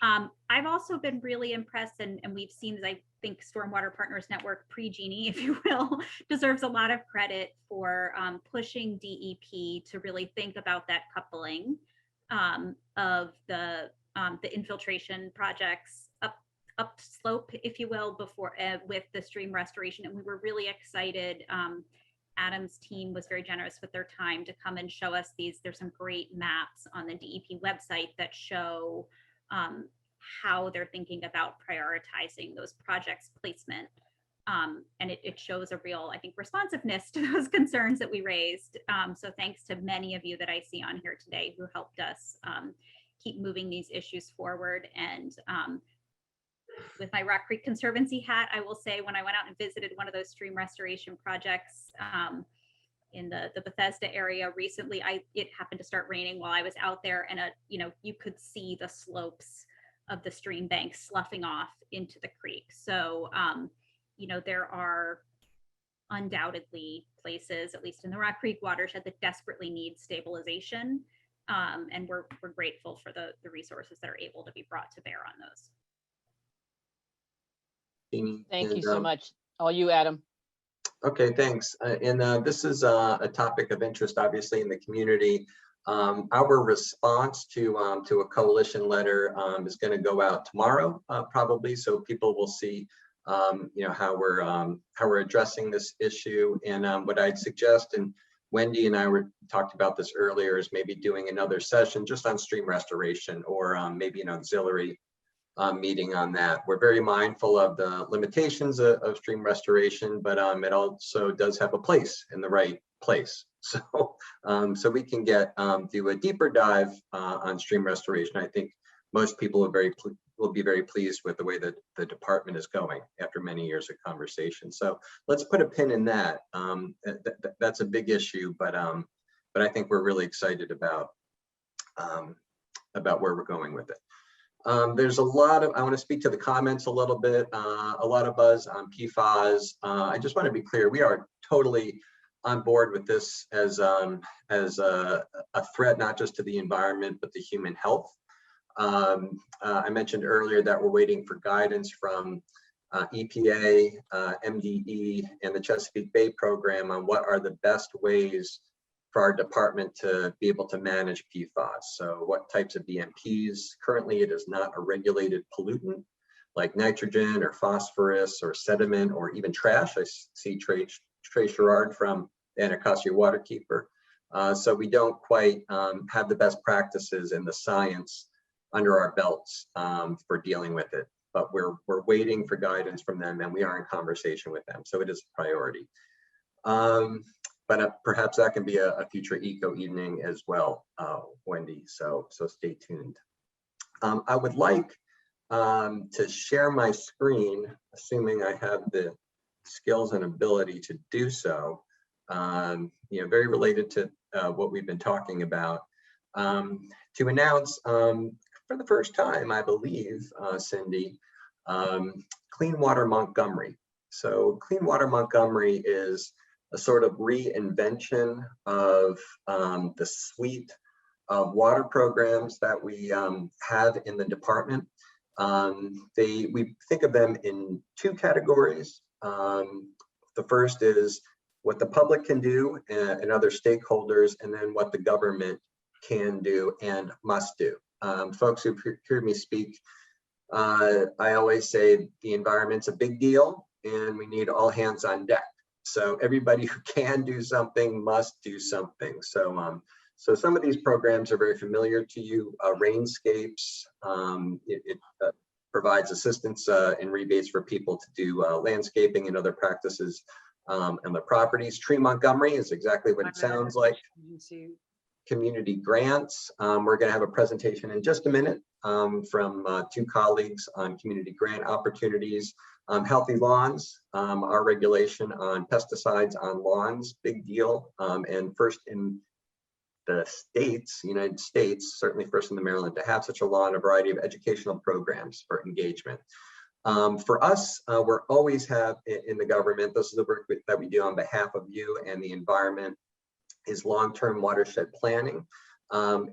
Speaker 4: I've also been really impressed, and we've seen, I think Stormwater Partners Network, pre-Jeannie, if you will, deserves a lot of credit for pushing DEP to really think about that coupling of the infiltration projects upslope, if you will, before with the stream restoration. And we were really excited. Adam's team was very generous with their time to come and show us these. There's some great maps on the DEP website that show how they're thinking about prioritizing those projects placement. And it shows a real, I think, responsiveness to those concerns that we raised. So thanks to many of you that I see on here today who helped us keep moving these issues forward. And with my Rock Creek Conservancy hat, I will say, when I went out and visited one of those stream restoration projects in the Bethesda area recently, it happened to start raining while I was out there, and you could see the slopes of the stream bank sloughing off into the creek. So there are undoubtedly places, at least in the Rock Creek watershed, that desperately need stabilization. And we're grateful for the resources that are able to be brought to bear on those.
Speaker 1: Thank you so much. All you, Adam.
Speaker 2: Okay, thanks. This is a topic of interest, obviously, in the community. Our response to a coalition letter is going to go out tomorrow, probably, so people will see how we're addressing this issue. And what I'd suggest, and Wendy and I talked about this earlier, is maybe doing another session just on stream restoration, or maybe an auxiliary meeting on that. We're very mindful of the limitations of stream restoration, but it also does have a place in the right place. So we can do a deeper dive on stream restoration. I think most people will be very pleased with the way that the department is going after many years of conversation. So let's put a pin in that. That's a big issue, but I think we're really excited about where we're going with it. There's a lot of, I want to speak to the comments a little bit, a lot of buzz on PFAS. I just want to be clear, we are totally on board with this as a threat, not just to the environment, but to human health. I mentioned earlier that we're waiting for guidance from EPA, MDE, and the Chesapeake Bay program on what are the best ways for our department to be able to manage PFAS. So what types of BMPs? Currently, it is not a regulated pollutant. like nitrogen or phosphorus or sediment or even trash. I see Trey Sharon from the Anacostia Waterkeeper. So we don't quite have the best practices in the science under our belts for dealing with it, but we're waiting for guidance from them, and we are in conversation with them. So it is a priority. But perhaps that can be a future eco evening as well, Wendy. So stay tuned. I would like to share my screen, assuming I have the skills and ability to do so. Very related to what we've been talking about, to announce for the first time, I believe, Cindy, Clean Water Montgomery. So Clean Water Montgomery is a sort of reinvention of the suite of water programs that we have in the department. We think of them in two categories. The first is what the public can do and other stakeholders, and then what the government can do and must do. Folks who hear me speak, I always say the environment's a big deal and we need all hands on deck. So everybody who can do something must do something. So some of these programs are very familiar to you. Rainscapes, it provides assistance and rebates for people to do landscaping and other practices on the properties. Tree Montgomery is exactly what it sounds like. Community grants. We're going to have a presentation in just a minute from two colleagues on community grant opportunities. Healthy lawns, our regulation on pesticides on lawns, big deal. And first in the United States, certainly first in the Maryland, to have such a law and a variety of educational programs for engagement. For us, we're always have in the government, this is the work that we do on behalf of you and the environment, is long-term watershed planning.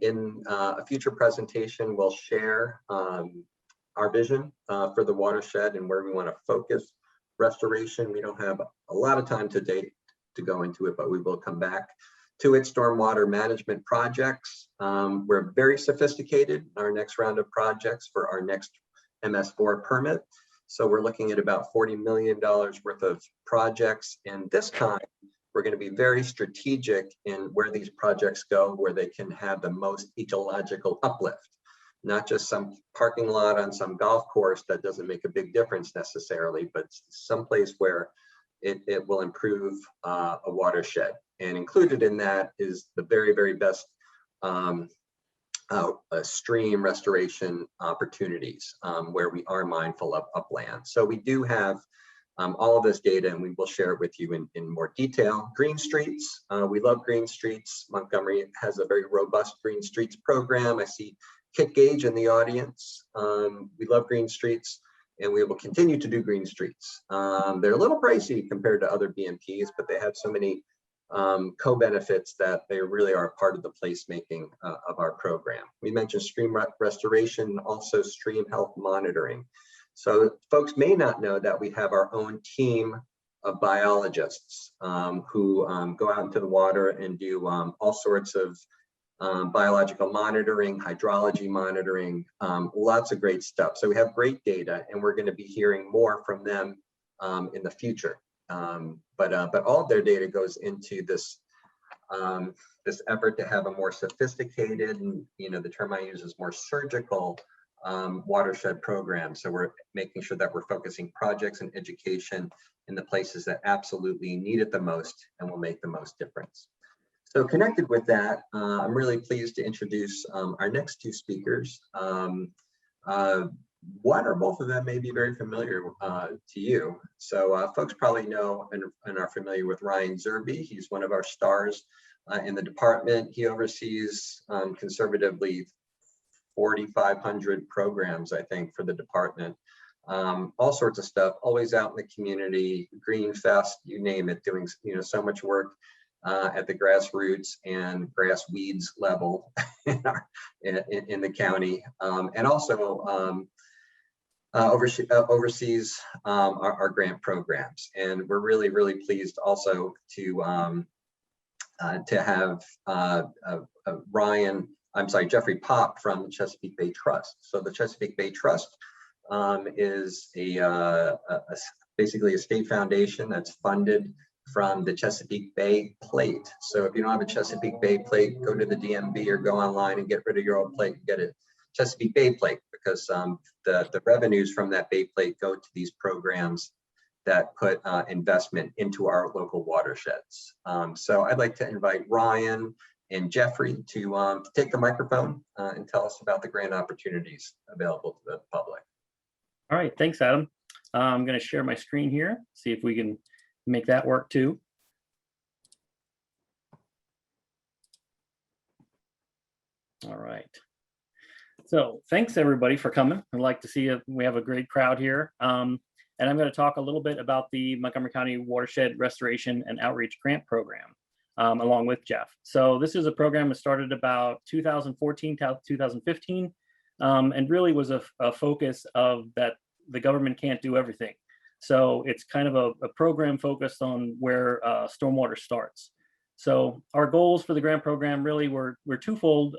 Speaker 2: In a future presentation, we'll share our vision for the watershed and where we want to focus restoration. We don't have a lot of time today to go into it, but we will come back to it. Stormwater management projects. We're very sophisticated in our next round of projects for our next MS4 permit. So we're looking at about $40 million worth of projects. And this time, we're going to be very strategic in where these projects go, where they can have the most ecological uplift, not just some parking lot on some golf course that doesn't make a big difference necessarily, but someplace where it will improve a watershed. And included in that is the very, very best stream restoration opportunities where we are mindful of upland. So we do have all of this data, and we will share it with you in more detail. Green streets, we love green streets. Montgomery has a very robust green streets program. I see Kit Gage in the audience. We love green streets, and we will continue to do green streets. They're a little pricey compared to other BMPs, but they have so many co-benefits that they really are part of the placemaking of our program. We mentioned stream restoration, also stream health monitoring. So folks may not know that we have our own team of biologists who go out into the water and do all sorts of biological monitoring, hydrology monitoring, lots of great stuff. So we have great data, and we're going to be hearing more from them in the future. But all of their data goes into this this effort to have a more sophisticated, and the term I use is more surgical watershed program. So we're making sure that we're focusing projects and education in the places that absolutely need it the most and will make the most difference. So connected with that, I'm really pleased to introduce our next two speakers. One or both of them may be very familiar to you. So folks probably know and are familiar with Ryan Zerbe. He's one of our stars in the department. He oversees conservatively 4,500 programs, I think, for the department. All sorts of stuff, always out in the community, Green Fest, you name it, doing so much work at the grassroots and grass weeds level in the county, and also oversees our grant programs. And we're really, really pleased also to have Jeffrey Pop from the Chesapeake Bay Trust. So the Chesapeake Bay Trust is basically a state foundation that's funded from the Chesapeake Bay plate. So if you don't have a Chesapeake Bay plate, go to the DMV or go online and get rid of your old plate and get a Chesapeake Bay plate, because the revenues from that Bay plate go to these programs that put investment into our local watersheds. So I'd like to invite Ryan and Jeffrey to take the microphone and tell us about the grant opportunities available to the public.
Speaker 9: All right, thanks, Adam. I'm going to share my screen here, see if we can make that work too. All right. So thanks everybody for coming. I'd like to see we have a great crowd here. And I'm going to talk a little bit about the Montgomery County Watershed Restoration and Outreach Grant Program, along with Jeff. So this is a program that started about 2014 to 2015, and really was a focus of that the government can't do everything. So it's kind of a program focused on where stormwater starts. So our goals for the grant program really were twofold: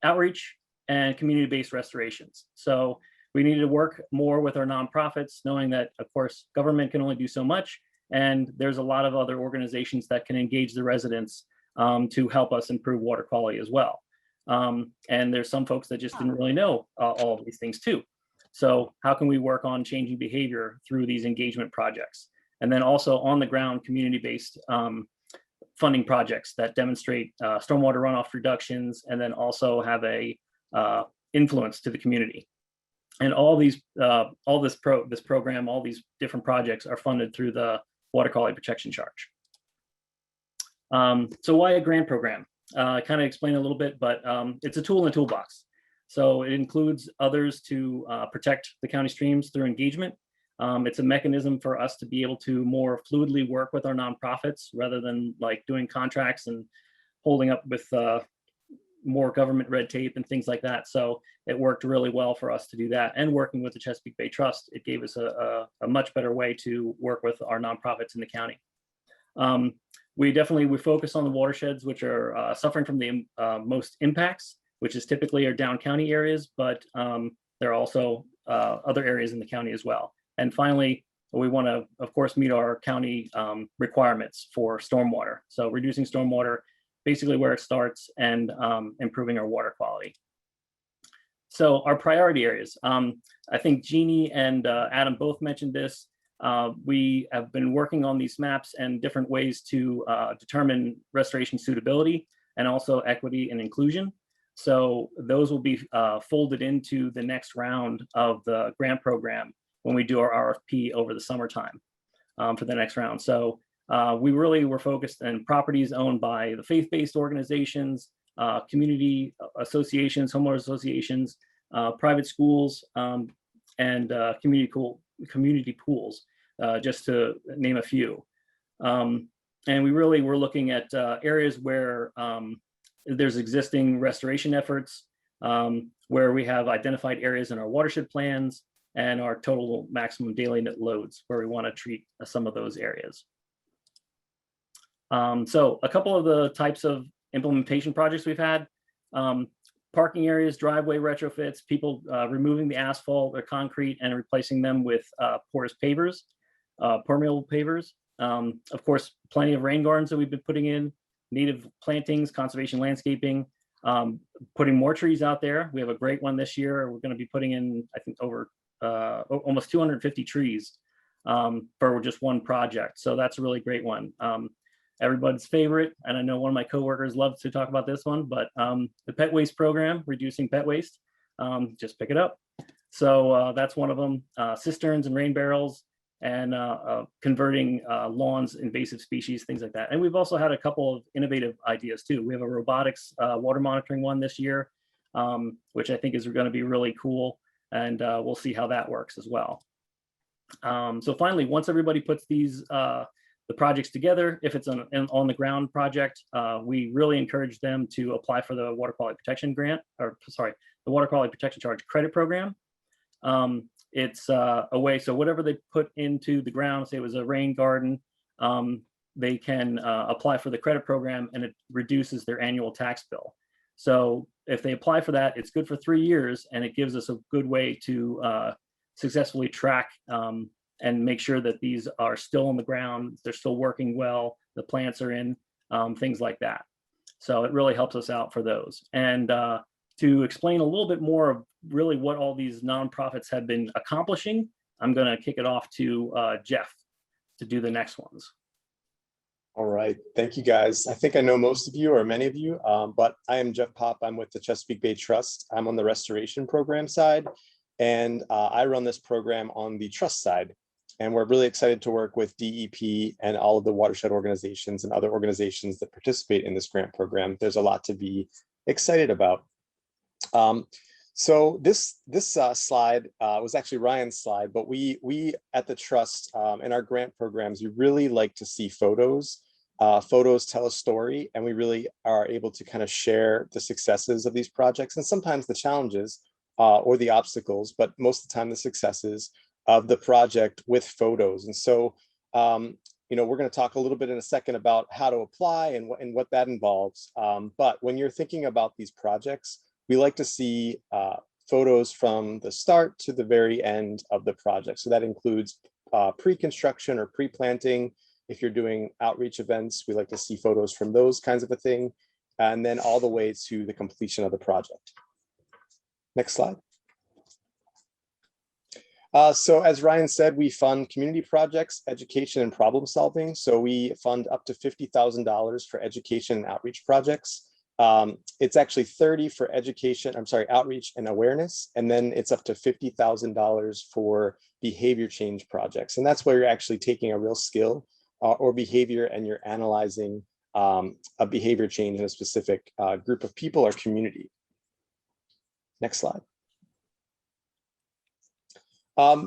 Speaker 9: outreach and community-based restorations. So we needed to work more with our nonprofits, knowing that, of course, government can only do so much, and there's a lot of other organizations that can engage the residents to help us improve water quality as well. And there's some folks that just didn't really know all of these things too. So how can we work on changing behavior through these engagement projects? And then also on the ground, community-based funding projects that demonstrate stormwater runoff reductions, and then also have a influence to the community. And all these, this program, all these different projects are funded through the Water Quality Protection Charge. So why a grant program? I kind of explained a little bit, but it's a tool in the toolbox. So it includes others to protect the county streams through engagement. It's a mechanism for us to be able to more fluidly work with our nonprofits rather than like doing contracts and holding up with more government red tape and things like that. So it worked really well for us to do that. And working with the Chesapeake Bay Trust, it gave us a much better way to work with our nonprofits in the county. We focus on the watersheds, which are suffering from the most impacts, which is typically our down county areas, but there are also other areas in the county as well. And finally, we want to, of course, meet our county requirements for stormwater. So reducing stormwater, basically where it starts, and improving our water quality. So our priority areas, I think Jeannie and Adam both mentioned this. We have been working on these maps and different ways to determine restoration suitability and also equity and inclusion. So those will be folded into the next round of the grant program when we do our RFP over the summertime for the next round. So we really were focused on properties owned by the faith-based organizations, community associations, homeowner associations, private schools, and community pools, just to name a few. And we really were looking at areas where there's existing restoration efforts, where we have identified areas in our watershed plans and our total maximum daily net loads, where we want to treat some of those areas. So a couple of the types of implementation projects we've had: parking areas, driveway retrofits, people removing the asphalt or concrete and replacing them with porous pavers, permeable pavers. Of course, plenty of rain gardens that we've been putting in, native plantings, conservation landscaping, putting more trees out there. We have a great one this year. We're going to be putting in, I think, over almost 250 trees for just one project. So that's a really great one. Everybody's favorite, and I know one of my coworkers loves to talk about this one, but the pet waste program, reducing pet waste, just pick it up. So that's one of them. Cisterns and rain barrels, and converting lawns, invasive species, things like that. And we've also had a couple of innovative ideas too. We have a robotics water monitoring one this year, which I think is going to be really cool, and we'll see how that works as well. So finally, once everybody puts these the projects together, if it's an on the ground project, we really encourage them to apply for the Water Quality Protection Grant, or sorry, the Water Quality Protection Charge Credit Program. It's a way, so whatever they put into the ground, say it was a rain garden, they can apply for the credit program, and it reduces their annual tax bill. So if they apply for that, it's good for 3 years, and it gives us a good way to successfully track and make sure that these are still on the ground, they're still working well, the plants are in, things like that. So it really helps us out for those. And to explain a little bit more of really what all these nonprofits have been accomplishing, I'm going to kick it off to Jeff to do the next ones.
Speaker 10: All right, thank you guys. I think I know most of you or many of you, but I am Jeff Pop. I'm with the Chesapeake Bay Trust. I'm on the restoration program side, and I run this program on the trust side. And we're really excited to work with DEP and all of the watershed organizations and other organizations that participate in this grant program. There's a lot to be excited about. So this slide was actually Ryan's slide, but we at the trust in our grant programs, we really like to see photos. Photos tell a story, and we really are able to kind of share the successes of these projects and sometimes the challenges or the obstacles, but most of the time the successes of the project with photos. And so, you know, we're going to talk a little bit in a second about how to apply and what that involves. But when you're thinking about these projects, we like to see photos from the start to the very end of the project. So that includes pre-construction or pre-planting. If you're doing outreach events, we like to see photos from those kinds of a thing, and then all the way to the completion of the project. Next slide. So as Ryan said, we fund community projects, education, and problem solving. So we fund up to $50,000 for education and outreach projects. It's actually 30 for education, outreach and awareness, and then it's up to $50,000 for behavior change projects. And that's where you're actually taking a real skill or behavior, and you're analyzing a behavior change in a specific group of people or community. Next slide.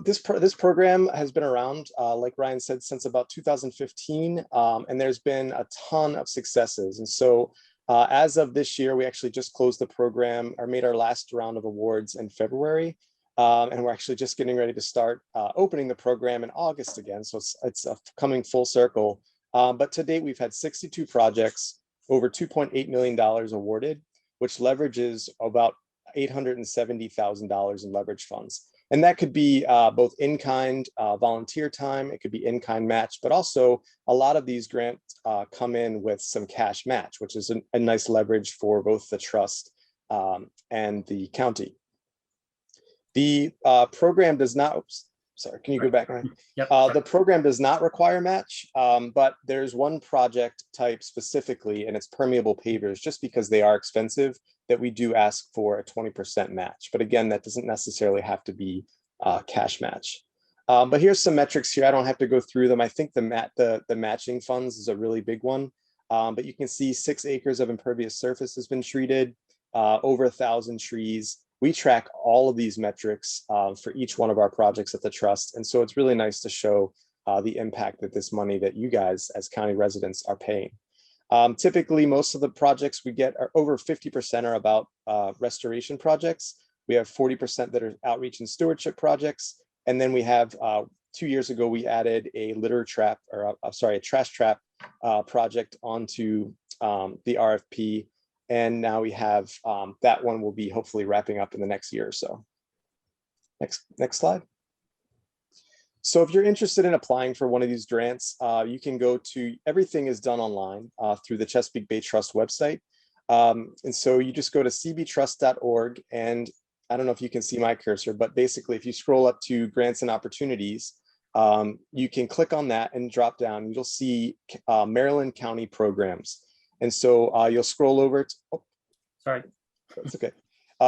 Speaker 10: This program has been around, like Ryan said, since about 2015, and there's been a ton of successes. And so as of this year, we actually just closed the program or made our last round of awards in February. And we're actually just getting ready to start opening the program in August again. So it's coming full circle. But to date, we've had 62 projects, over $2.8 million awarded, which leverages about $870,000 in leverage funds. And that could be both in-kind volunteer time, it could be in-kind match, but also a lot of these grants come in with some cash match, which is a nice leverage for both the trust and the county. The program does not, oops, sorry, can you go back, Ryan?
Speaker 9: Yep.
Speaker 10: The program does not require match, but there's one project type specifically, and it's permeable pavers, just because they are expensive, that we do ask for a 20% match. But again, that doesn't necessarily have to be cash match. But here's some metrics here. I don't have to go through them. I think the matching funds is a really big one. But you can see 6 acres of impervious surface has been treated, over 1,000 trees. We track all of these metrics for each one of our projects at the trust. And so it's really nice to show the impact that this money that you guys as county residents are paying. Typically, most of the projects we get are over 50% are about restoration projects. We have 40% that are outreach and stewardship projects. And then we have 2 years ago, we added a litter trap, or a trash trap project onto the RFP. And now we have that one will be hopefully wrapping up in the next year or so. Next slide. So if you're interested in applying for one of these grants, you can go to, everything is done online through the Chesapeake Bay Trust website. And so you just go to cbtrust.org, and I don't know if you can see my cursor, but basically if you scroll up to grants and opportunities, you can click on that and drop down. You'll see Maryland County programs. And so you'll scroll over to, oh,
Speaker 9: sorry,
Speaker 10: that's okay.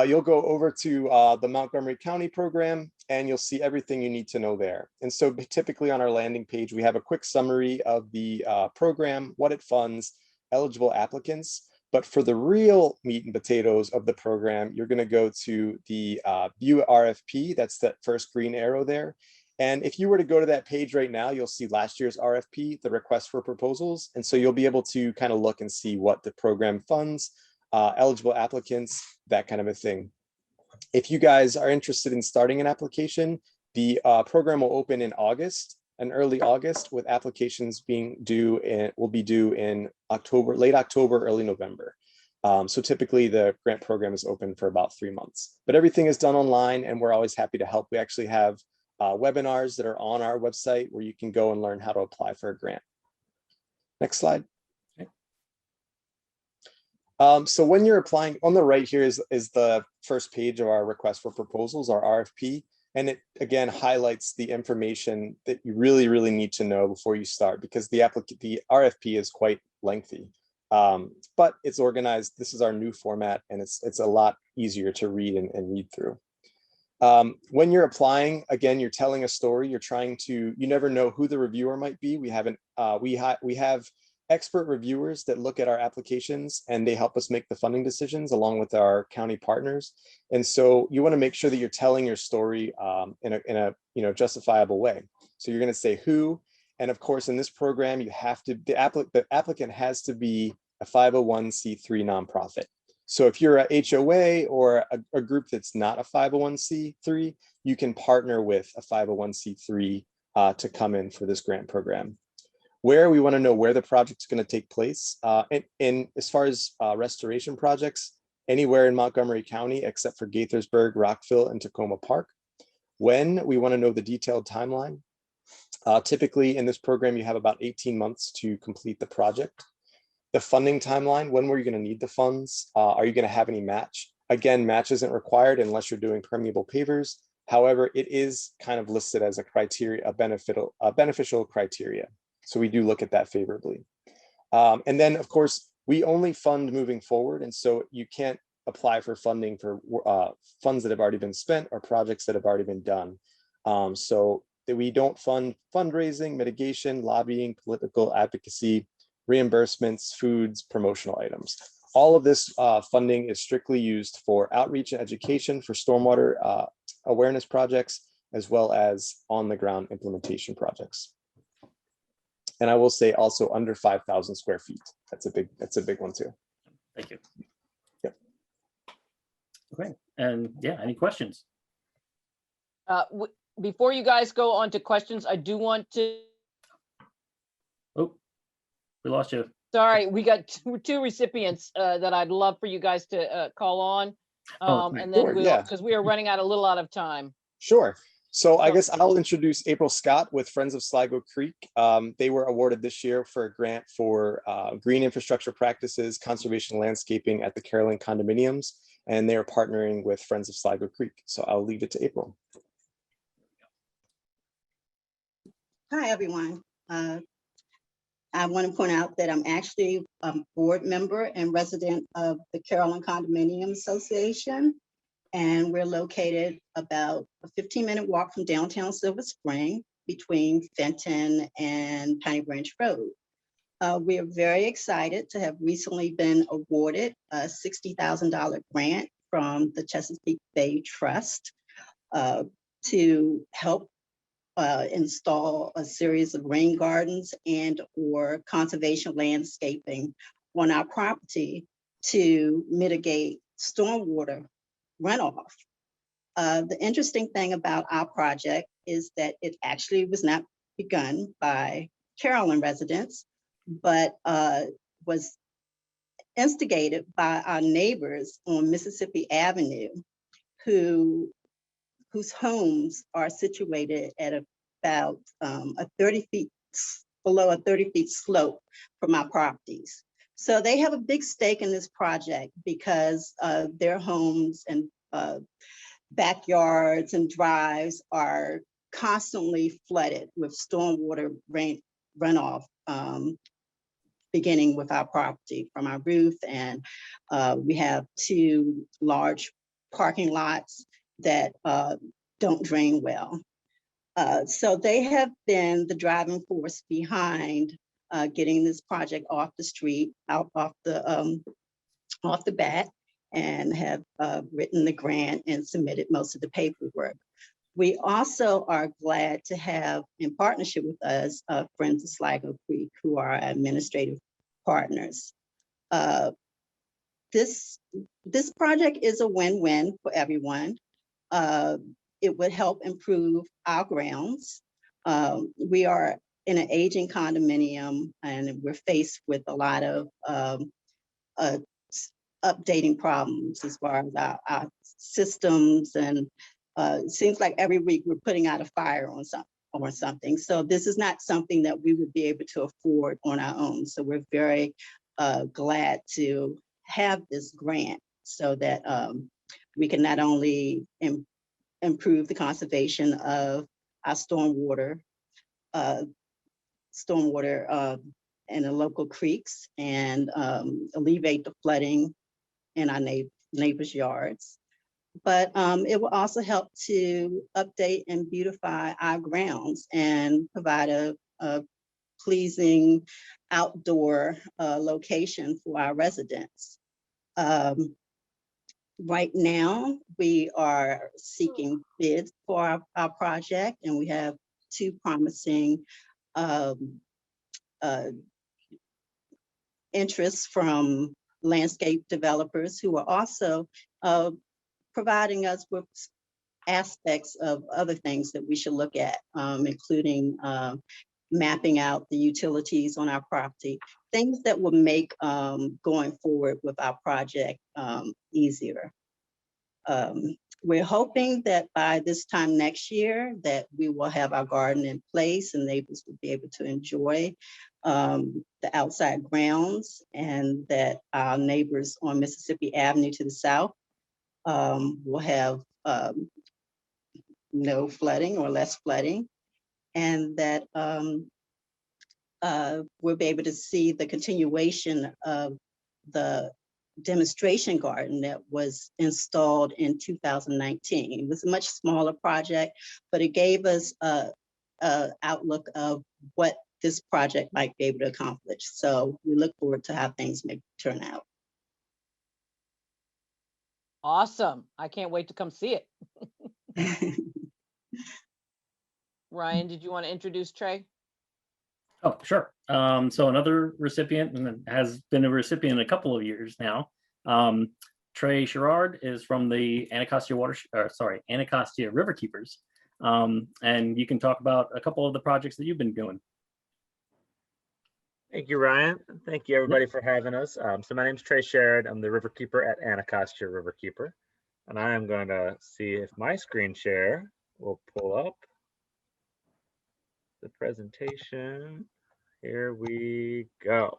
Speaker 10: You'll go over to the Montgomery County program, and you'll see everything you need to know there. And so typically on our landing page, we have a quick summary of the program, what it funds, eligible applicants. But for the real meat and potatoes of the program, you're going to go to the view RFP. That's that first green arrow there. And if you were to go to that page right now, you'll see last year's RFP, the request for proposals. And so you'll be able to kind of look and see what the program funds, eligible applicants, that kind of a thing. If you guys are interested in starting an application, the program will open in August, in early August, with applications being due in, will be due in October, late October, early November. So typically the grant program is open for about 3 months, but everything is done online and we're always happy to help. We actually have webinars that are on our website where you can go and learn how to apply for a grant. Next slide. So when you're applying, on the right here is the first page of our request for proposals, our RFP. And it again highlights the information that you really need to know before you start, because the RFP is quite lengthy, but it's organized. This is our new format and it's a lot easier to read and read through. When you're applying, again, you're telling a story. You never know who the reviewer might be. We have expert reviewers that look at our applications and they help us make the funding decisions along with our county partners. And so you want to make sure that you're telling your story in a justifiable way. So you're going to say who, and of course in this program the applicant has to be a 501c3 nonprofit. So if you're a HOA or a group that's not a 501c3, you can partner with a 501c3 to come in for this grant program. Where we want to know where the project is going to take place. And as far as restoration projects, anywhere in Montgomery County except for Gaithersburg, Rockville, and Tacoma Park. When we want to know the detailed timeline. Typically in this program, you have about 18 months to complete the project. The funding timeline, when were you going to need the funds? Are you going to have any match? Again, match isn't required unless you're doing permeable pavers. However, it is kind of listed as a beneficial criteria. So we do look at that favorably. And then of course, we only fund moving forward. And so you can't apply for funding for funds that have already been spent or projects that have already been done. So that we don't fund fundraising, mitigation, lobbying, political advocacy, reimbursements, foods, promotional items. All of this funding is strictly used for outreach and education for stormwater awareness projects, as well as on the ground implementation projects. And I will say also under 5,000 square feet. That's a big one too.
Speaker 9: Thank you.
Speaker 10: Yep.
Speaker 9: Okay, and yeah, any questions?
Speaker 1: Before you guys go on to questions, I do want to.
Speaker 9: Oh, we lost you.
Speaker 1: Sorry, we got two recipients that I'd love for you guys to call on. And then because we are running out of time.
Speaker 10: Sure. So I guess I'll introduce April Scott with Friends of Sligo Creek. They were awarded this year for a grant for green infrastructure practices, conservation landscaping at the Carolyn condominiums, and they are partnering with Friends of Sligo Creek. So I'll leave it to April.
Speaker 11: Hi, everyone. I want to point out that I'm actually a board member and resident of the Carolyn Condominium Association. And we're located about a 15-minute walk from downtown Silver Spring between Fenton and Piney Branch Road. We are very excited to have recently been awarded a $60,000 grant from the Chesapeake Bay Trust to help install a series of rain gardens and or conservation landscaping on our property to mitigate stormwater runoff. The interesting thing about our project is that it actually was not begun by Carolyn residents, but was instigated by our neighbors on Mississippi Avenue, whose homes are situated at about below a 30 feet slope from our properties. So they have a big stake in this project because their homes and backyards and drives are constantly flooded with stormwater runoff, beginning with our property from our roof. And we have two large parking lots that don't drain well. So they have been the driving force behind getting this project off the street, off the bat, and have written the grant and submitted most of the paperwork. We also are glad to have, in partnership with us, Friends of Sligo Creek, who are our administrative partners. This project is a win-win for everyone. It would help improve our grounds. We are in an aging condominium and we're faced with a lot of updating problems as far as our systems, and it seems like every week we're putting out a fire on something. So this is not something that we would be able to afford on our own. So we're very glad to have this grant so that we can not only improve the conservation of our stormwater in the local creeks, and alleviate the flooding in our neighbors' yards. But it will also help to update and beautify our grounds and provide a pleasing outdoor location for our residents. Right now, we are seeking bids for our project, and we have 2 promising interests from landscape developers who are also providing us with aspects of other things that we should look at, including mapping out the utilities on our property, things that will make going forward with our project easier. We're hoping that by this time next year that we will have our garden in place and neighbors will be able to enjoy the outside grounds, and that our neighbors on Mississippi Avenue to the south will have no flooding or less flooding, and that we'll be able to see the continuation of the demonstration garden that was installed in 2019. It was a much smaller project, but it gave us a outlook of what this project might be able to accomplish. So we look forward to how things may turn out.
Speaker 1: Awesome. I can't wait to come see it. Ryan, did you want to introduce Trey?
Speaker 9: Oh, sure. So another recipient, and has been a recipient a couple of years now. Trey Sharon is from the Anacostia River Keepers. And you can talk about a couple of the projects that you've been doing.
Speaker 12: Thank you, Ryan. Thank you, everybody, for having us. So my name is Trey Sharon. I'm the River Keeper at Anacostia River Keeper. And I am going to see if my screen share will pull up the presentation. Here we go.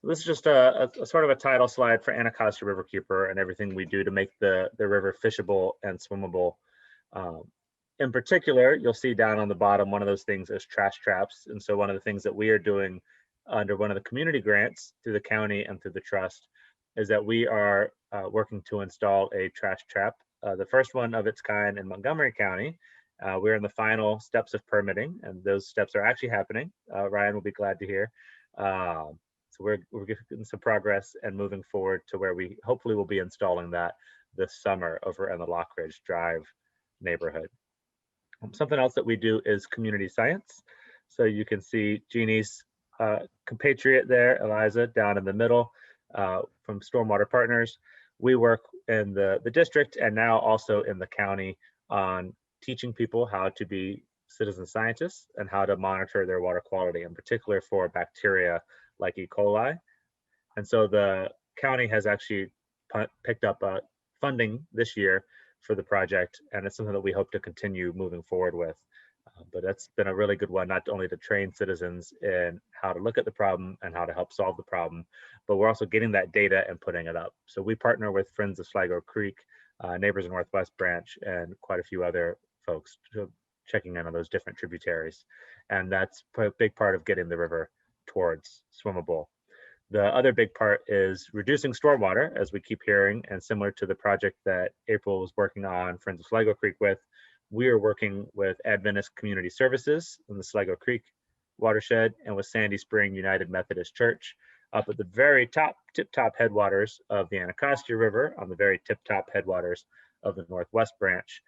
Speaker 12: This is just a sort of a title slide for Anacostia River Keeper and everything we do to make the river fishable and swimmable. In particular, you'll see down on the bottom, one of those things is trash traps. And so one of the things that we are doing under one of the community grants through the county and through the trust is that we are working to install a trash trap, the first one of its kind in Montgomery County. We're in the final steps of permitting, and those steps are actually happening. Ryan will be glad to hear. So we're getting some progress and moving forward to where we hopefully will be installing that this summer over in the Lock Ridge Drive neighborhood. Something else that we do is community science. So you can see Jeannie's compatriot there, Eliza, down in the middle from Stormwater Partners. We work in the district and now also in the county on teaching people how to be citizen scientists and how to monitor their water quality, in particular for bacteria like E. coli. And so the county has actually picked up funding this year for the project, and it's something that we hope to continue moving forward with. But that's been a really good one, not only to train citizens in how to look at the problem and how to help solve the problem, but we're also getting that data and putting it up. So we partner with Friends of Sligo Creek, Neighbors in Northwest Branch, and quite a few other folks checking in on those different tributaries. And that's a big part of getting the river towards swimmable. The other big part is reducing stormwater, as we keep hearing, and similar to the project that April was working on Friends of Sligo Creek with, we are working with Adventist Community Services in the Sligo Creek watershed and with Sandy Spring United Methodist Church up at the very tip-top headwaters of the Anacostia River, on the very tip-top headwaters of the Northwest Branch,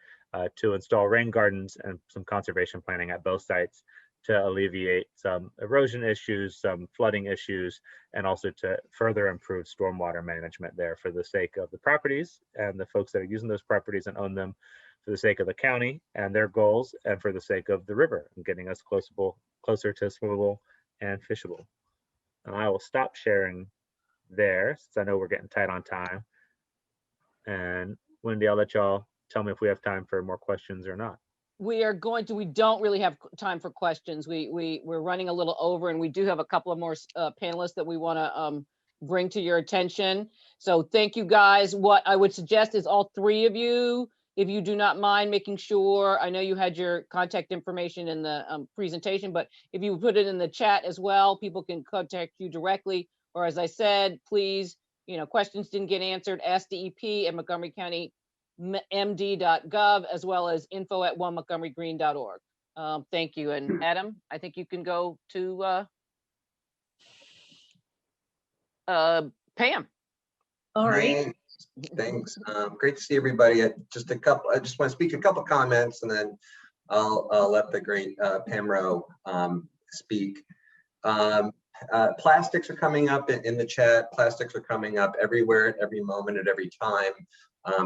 Speaker 12: to install rain gardens and some conservation planning at both sites to alleviate some erosion issues, some flooding issues, and also to further improve stormwater management there for the sake of the properties and the folks that are using those properties and own them, for the sake of the county and their goals, and for the sake of the river and getting us closer to swimmable and fishable. And I will stop sharing there, since I know we're getting tight on time. And Wendy, I'll let y'all tell me if we have time for more questions or not.
Speaker 1: We don't really have time for questions. We're running a little over, and we do have a couple of more panelists that we want to bring to your attention. So thank you guys. What I would suggest is all three of you, if you do not mind making sure, I know you had your contact information in the presentation, but if you put it in the chat as well, people can contact you directly. Or as I said, please, questions didn't get answered, ask DEP at Montgomery County md.gov, as well as info@onemontgomerygreen.org. Thank you. And Adam, I think you can go to Pam.
Speaker 4: All right.
Speaker 2: Thanks. Great to see everybody. I just want to speak a couple comments, and then I'll let the great Pam Rowe speak. Plastics are coming up in the chat. Plastics are coming up everywhere, at every moment, at every time,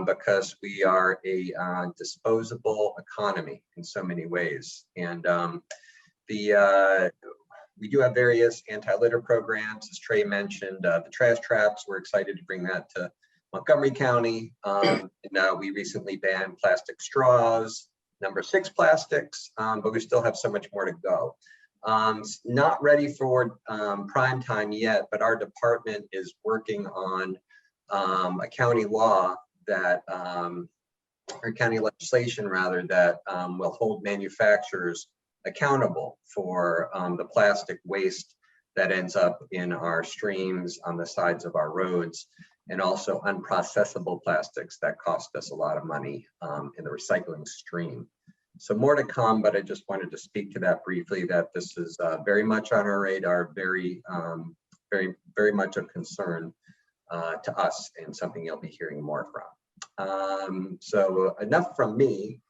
Speaker 2: because we are a disposable economy in so many ways. And we do have various anti-litter programs, as Trey mentioned. The trash traps, we're excited to bring that to Montgomery County. And we recently banned plastic straws, number 6 plastics, but we still have so much more to go. Not ready for prime time yet, but our department is working on a county law that, or county legislation rather, that will hold manufacturers accountable for the plastic waste that ends up in our streams, on the sides of our roads, and also unprocessable plastics that cost us a lot of money in the recycling stream. So more to come, but I just wanted to speak to that briefly, that this is very much on our radar, very much of concern to us, and something you'll be hearing more from. So enough from me.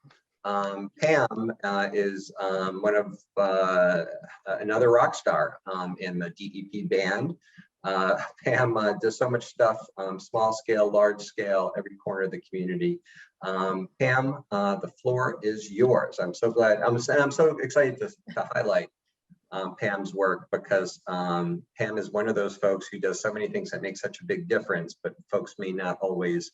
Speaker 2: Pam is one of another rock star in the DEP band. Pam does so much stuff, small scale, large scale, every corner of the community. Pam, the floor is yours. I'm so glad, I'm so excited to highlight Pam's work, because Pam is one of those folks who does so many things that make such a big difference, but folks may not always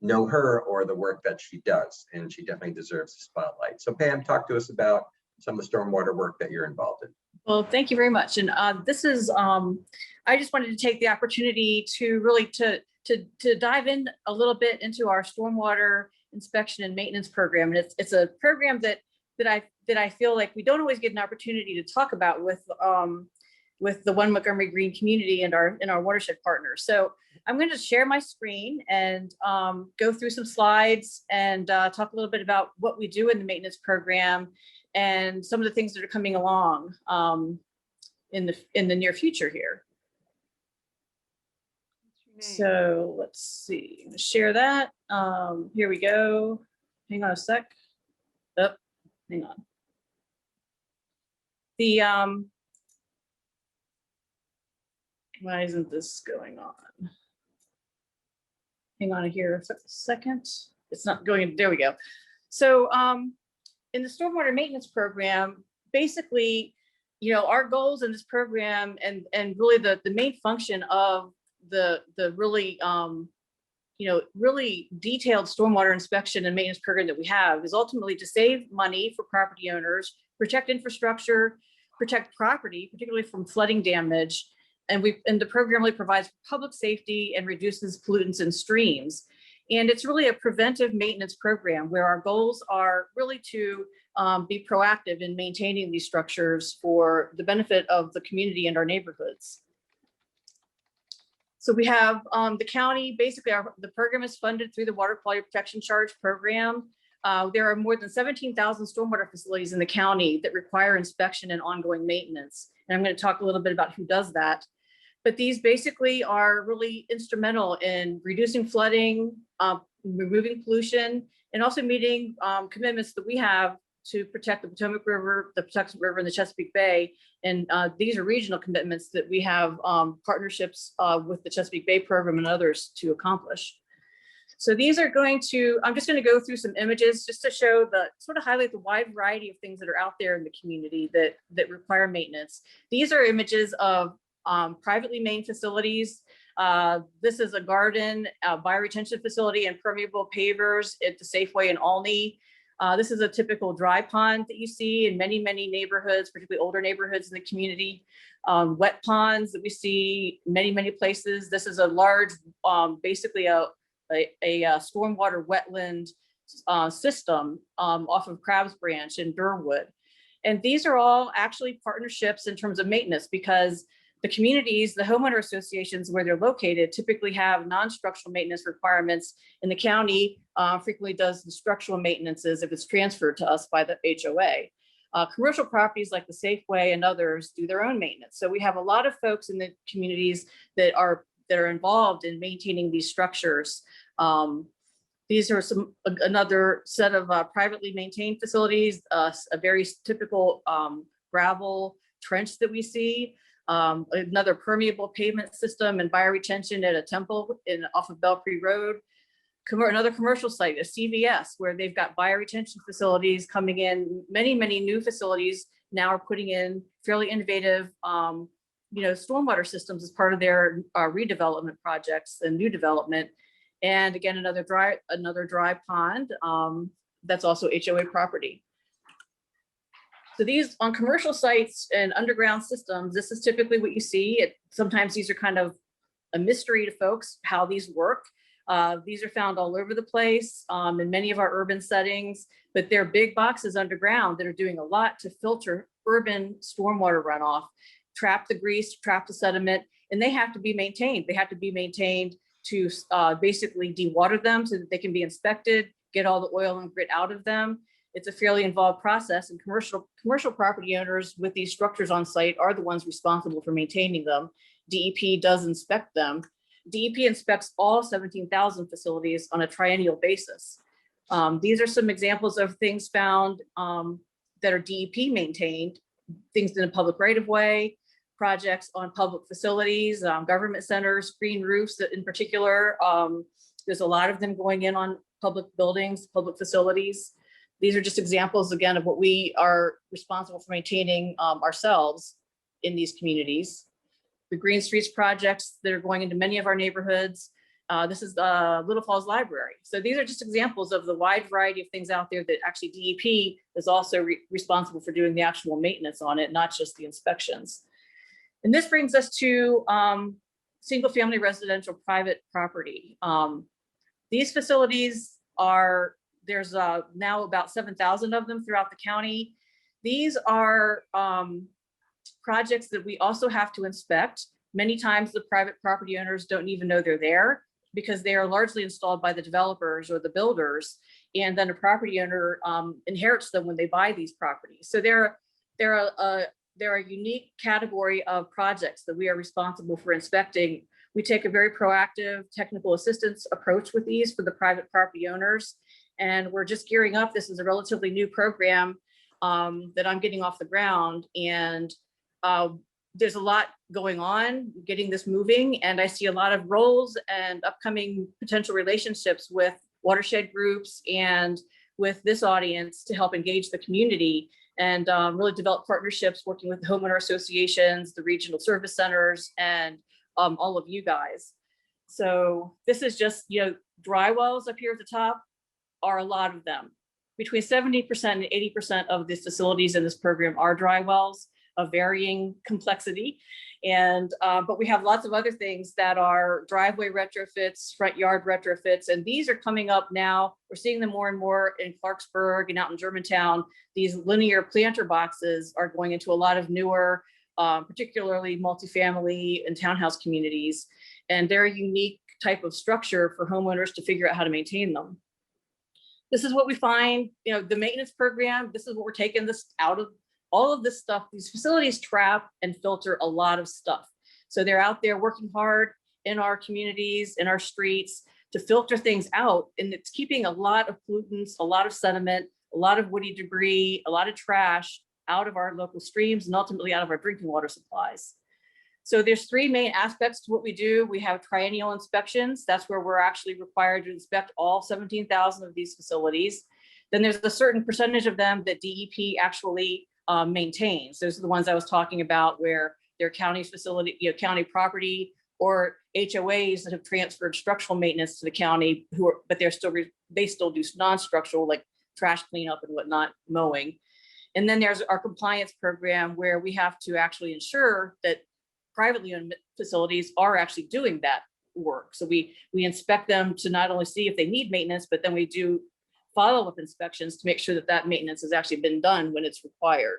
Speaker 2: know her or the work that she does, and she definitely deserves the spotlight. So Pam, talk to us about some of the stormwater work that you're involved in.
Speaker 13: Well, thank you very much. And this is, I just wanted to take the opportunity to really to dive in a little bit into our stormwater inspection and maintenance program. And it's a program that I feel like we don't always get an opportunity to talk about with the One Montgomery Green community and our watershed partners. So I'm going to share my screen and go through some slides and talk a little bit about what we do in the maintenance program and some of the things that are coming along in the near future here. So let's see, I'm gonna share that. Here we go. Hang on a sec. Oh, hang on. The why isn't this going on? Hang on here a second. It's not going, there we go. So in the stormwater maintenance program, basically, our goals in this program and really the main function of the really, really detailed stormwater inspection and maintenance program that we have is ultimately to save money for property owners, protect infrastructure, protect property, particularly from flooding damage. And the program really provides public safety and reduces pollutants in streams. And it's really a preventive maintenance program where our goals are really to be proactive in maintaining these structures for the benefit of the community and our neighborhoods. So we have the county, basically the program is funded through the Water Quality Protection Charge program. There are more than 17,000 stormwater facilities in the county that require inspection and ongoing maintenance. And I'm going to talk a little bit about who does that. But these basically are really instrumental in reducing flooding, removing pollution, and also meeting commitments that we have to protect the Potomac River, the Patuxent River, and the Chesapeake Bay. And these are regional commitments that we have partnerships with the Chesapeake Bay program and others to accomplish. So these are going to, I'm just going to go through some images just to show sort of highlight the wide variety of things that are out there in the community that require maintenance. These are images of privately maintained facilities. This is a garden bioretention facility and permeable pavers at the Safeway in Olney. This is a typical dry pond that you see in many, many neighborhoods, particularly older neighborhoods in the community. Wet ponds that we see many, many places. This is a large, basically a stormwater wetland system off of Crabs Branch in Durwood. And these are all actually partnerships in terms of maintenance, because the communities, the homeowner associations where they're located typically have non-structural maintenance requirements, and the county frequently does the structural maintenances if it's transferred to us by the HOA. Commercial properties like the Safeway and others do their own maintenance. So we have a lot of folks in the communities that are involved in maintaining these structures. These are another set of privately maintained facilities, a very typical gravel trench that we see. Another permeable pavement system and bioretention at a temple off of Belpre Road. Another commercial site, a CVS, where they've got bioretention facilities coming in. Many, many new facilities now are putting in fairly innovative, stormwater systems as part of their redevelopment projects and new development. And again, another dry pond that's also HOA property. So these on commercial sites and underground systems, this is typically what you see. Sometimes these are kind of a mystery to folks how these work. These are found all over the place in many of our urban settings, but they're big boxes underground that are doing a lot to filter urban stormwater runoff, trap the grease, trap the sediment, and they have to be maintained. They have to be maintained to basically dewater them so that they can be inspected, get all the oil and grit out of them. It's a fairly involved process, and commercial property owners with these structures on site are the ones responsible for maintaining them. DEP does inspect them. DEP inspects all 17,000 facilities on a triennial basis. These are some examples of things found that are DEP maintained, things in a public right of way, projects on public facilities, government centers, green roofs in particular. There's a lot of them going in on public buildings, public facilities. These are just examples, again, of what we are responsible for maintaining ourselves in these communities. The Green Streets projects that are going into many of our neighborhoods. This is the Little Falls Library. So these are just examples of the wide variety of things out there that actually DEP is also responsible for doing the actual maintenance on it, not just the inspections. And this brings us to single family residential private property. These facilities there's now about 7,000 of them throughout the county. These are projects that we also have to inspect. Many times the private property owners don't even know they're there because they are largely installed by the developers or the builders, and then a property owner inherits them when they buy these properties. So they're a unique category of projects that we are responsible for inspecting. We take a very proactive technical assistance approach with these for the private property owners. And we're just gearing up. This is a relatively new program that I'm getting off the ground. And there's a lot going on, getting this moving. And I see a lot of roles and upcoming potential relationships with watershed groups and with this audience to help engage the community and really develop partnerships working with homeowner associations, the regional service centers, and all of you guys. So this is just, dry wells up here at the top are a lot of them. Between 70% and 80% of the facilities in this program are dry wells of varying complexity. And, but we have lots of other things that are driveway retrofits, front yard retrofits, and these are coming up now. We're seeing them more and more in Clarksburg and out in Germantown. These linear planter boxes are going into a lot of newer, particularly multifamily and townhouse communities. And they're a unique type of structure for homeowners to figure out how to maintain them. This is what we find, the maintenance program, this is what we're taking this out of. All of this stuff, these facilities trap and filter a lot of stuff. So they're out there working hard in our communities, in our streets to filter things out. And it's keeping a lot of pollutants, a lot of sediment, a lot of woody debris, a lot of trash out of our local streams and ultimately out of our drinking water supplies. So there's three main aspects to what we do. We have triennial inspections. That's where we're actually required to inspect all 17,000 of these facilities. Then there's a certain percentage of them that DEP actually maintains. Those are the ones I was talking about where they're county facility, county property, or HOAs that have transferred structural maintenance to the county but they still do non-structural like trash cleanup and whatnot, mowing. And then there's our compliance program where we have to actually ensure that privately owned facilities are actually doing that work. So we inspect them to not only see if they need maintenance, but then we do follow-up inspections to make sure that that maintenance has actually been done when it's required.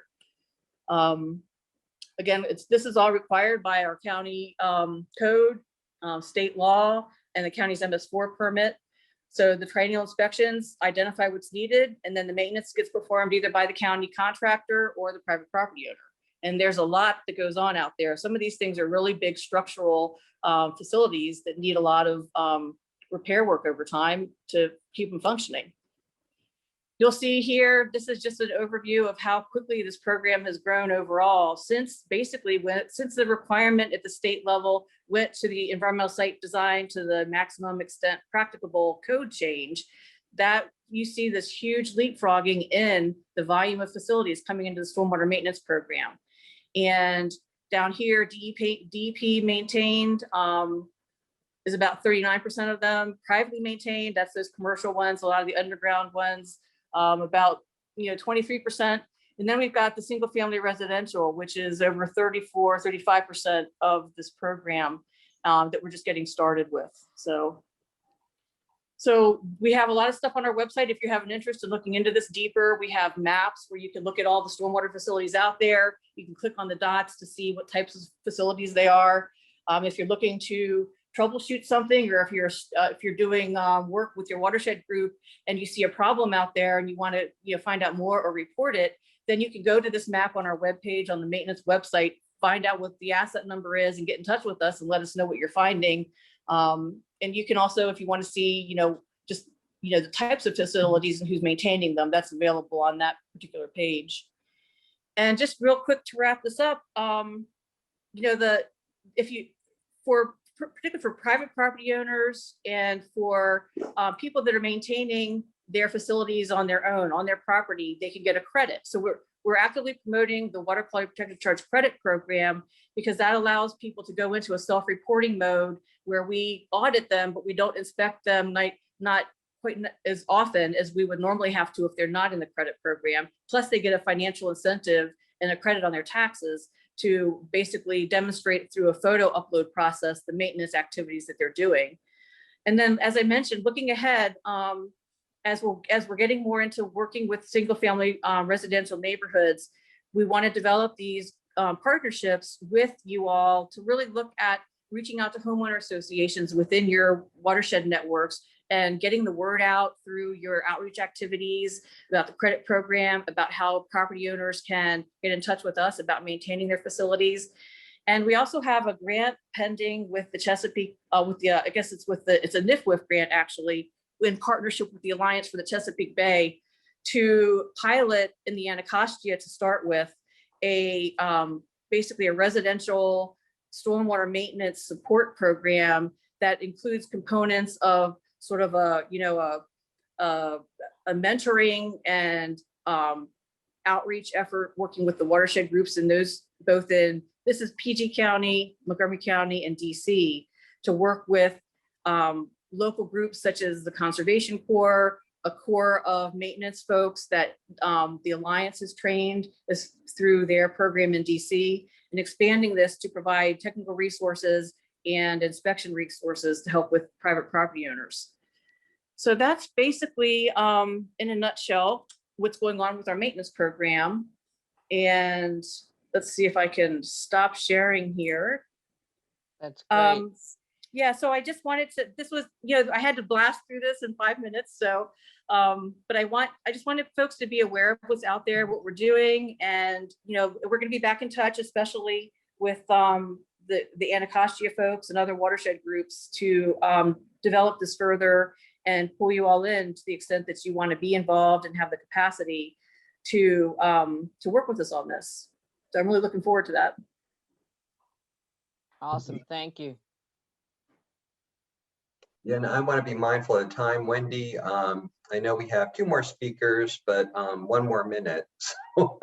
Speaker 13: Again, this is all required by our county code, state law, and the county's MS4 permit. So the triennial inspections identify what's needed, and then the maintenance gets performed either by the county contractor or the private property owner. And there's a lot that goes on out there. Some of these things are really big structural facilities that need a lot of repair work over time to keep them functioning. You'll see here, this is just an overview of how quickly this program has grown overall since the requirement at the state level went to the environmental site design to the maximum extent practicable code change, that you see this huge leapfrogging in the volume of facilities coming into the stormwater maintenance program. And down here, DEP maintained is about 39% of them. Privately maintained, that's those commercial ones, a lot of the underground ones, about 23%. And then we've got the single family residential, which is over 35% of this program that we're just getting started with. So we have a lot of stuff on our website. If you have an interest in looking into this deeper, we have maps where you can look at all the stormwater facilities out there. You can click on the dots to see what types of facilities they are. If you're looking to troubleshoot something, or if you're doing work with your watershed group and you see a problem out there and you want to find out more or report it, then you can go to this map on our webpage on the maintenance website, find out what the asset number is and get in touch with us and let us know what you're finding. And you can also, if you want to see, the types of facilities and who's maintaining them, that's available on that particular page. And just real quick to wrap this up, particularly for private property owners and for people that are maintaining their facilities on their own, on their property, they can get a credit. So we're actively promoting the Water Quality Protected Charge Credit Program because that allows people to go into a self-reporting mode where we audit them, but we don't inspect them not quite as often as we would normally have to if they're not in the credit program. Plus they get a financial incentive and a credit on their taxes to basically demonstrate through a photo upload process the maintenance activities that they're doing. And then, as I mentioned, looking ahead, as we're getting more into working with single family residential neighborhoods, we want to develop these partnerships with you all to really look at reaching out to homeowner associations within your watershed networks and getting the word out through your outreach activities about the credit program, about how property owners can get in touch with us about maintaining their facilities. And we also have a grant pending with the Chesapeake, it's a NIFWIF grant actually, in partnership with the Alliance for the Chesapeake Bay, to pilot in the Anacostia to start with basically a residential stormwater maintenance support program that includes components of sort of a mentoring and outreach effort working with the watershed groups in those this is PG County, Montgomery County, and DC to work with local groups such as the Conservation Corps, a core of maintenance folks that the Alliance has trained through their program in DC, and expanding this to provide technical resources and inspection resources to help with private property owners. So that's basically, in a nutshell, what's going on with our maintenance program. And let's see if I can stop sharing here.
Speaker 1: That's great.
Speaker 13: Yeah, so I just wanted to, I had to blast through this in 5 minutes. So, but I just wanted folks to be aware of what's out there, what we're doing. And, we're going to be back in touch, especially with the Anacostia folks and other watershed groups to develop this further and pull you all in to the extent that you want to be involved and have the capacity to work with us on this. So I'm really looking forward to that.
Speaker 1: Awesome, thank you.
Speaker 2: Yeah, and I want to be mindful of time, Wendy. I know we have 2 more speakers, but 1 more minute. So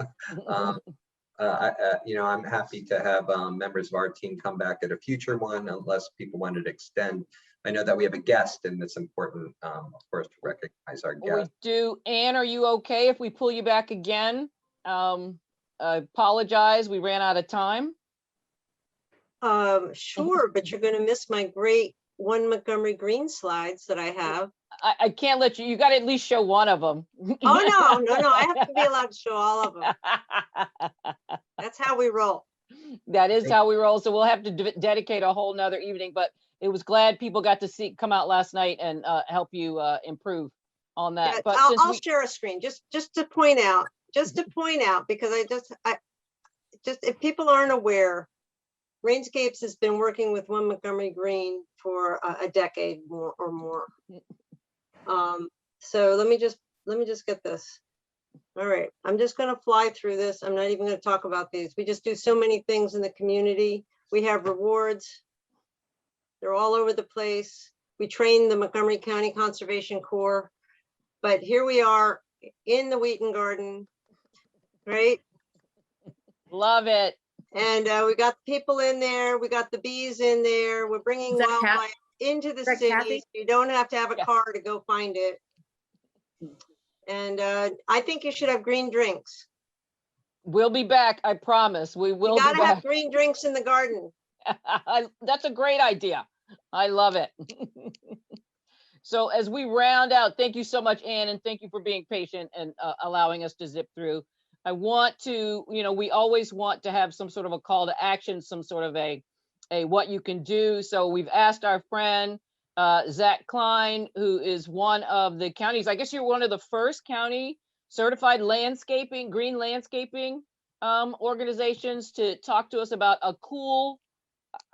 Speaker 2: I'm happy to have members of our team come back at a future one, unless people wanted to extend. I know that we have a guest, and it's important, of course, to recognize our
Speaker 1: We
Speaker 2: guest.
Speaker 1: do. Anne, are you okay if we pull you back again? I apologize, we ran out of time.
Speaker 14: Sure, but you're gonna miss my great One Montgomery Green slides that I have.
Speaker 1: I can't let you, you got to at least show one of them.
Speaker 14: Oh, no, I have to be allowed to show all of them. That's how we roll.
Speaker 1: That is how we roll. So we'll have to dedicate a whole nother evening, but it was glad people got to come out last night and help you improve on that.
Speaker 14: Yeah,
Speaker 1: But
Speaker 14: I'll share a screen just to point out, because I just, if people aren't aware, Rainscapes has been working with One Montgomery Green for a decade or more. So let me just get this. All right, I'm just going to fly through this. I'm not even going to talk about these. We just do so many things in the community. We have rewards. They're all over the place. We train the Montgomery County Conservation Corps, but here we are in the Wheaton Garden, right?
Speaker 1: Love it.
Speaker 14: And we got people in there. We got the bees in there. We're bringing wildlife into the cities. You don't have to have a car to go find it. And I think you should have green drinks.
Speaker 1: We'll be back. I promise. We will.
Speaker 14: You gotta have green drinks in the garden.
Speaker 1: That's a great idea. I love it. So as we round out, thank you so much, Anne, and thank you for being patient and allowing us to zip through. I want to, we always want to have some sort of a call to action, some sort of a what you can do. So we've asked our friend, Zach Klein, who is one of the counties, I guess you're one of the first county certified green landscaping organizations to talk to us about a cool,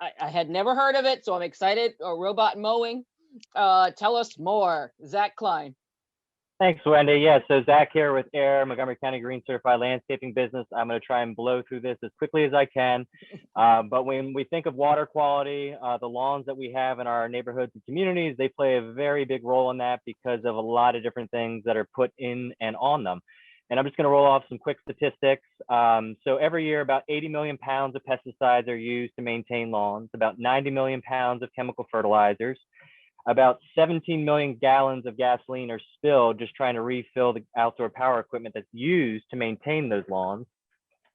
Speaker 1: I had never heard of it, so I'm excited, robot mowing. Tell us more, Zach Klein.
Speaker 15: Thanks, Wendy. Yeah, so Zach here with AIR, Montgomery County Green Certified Landscaping Business. I'm going to try and blow through this as quickly as I can. But when we think of water quality, the lawns that we have in our neighborhoods and communities, they play a very big role in that because of a lot of different things that are put in and on them. And I'm just going to roll off some quick statistics. So every year, about 80 million pounds of pesticides are used to maintain lawns, about 90 million pounds of chemical fertilizers. About 17 million gallons of gasoline are spilled just trying to refill the outdoor power equipment that's used to maintain those lawns.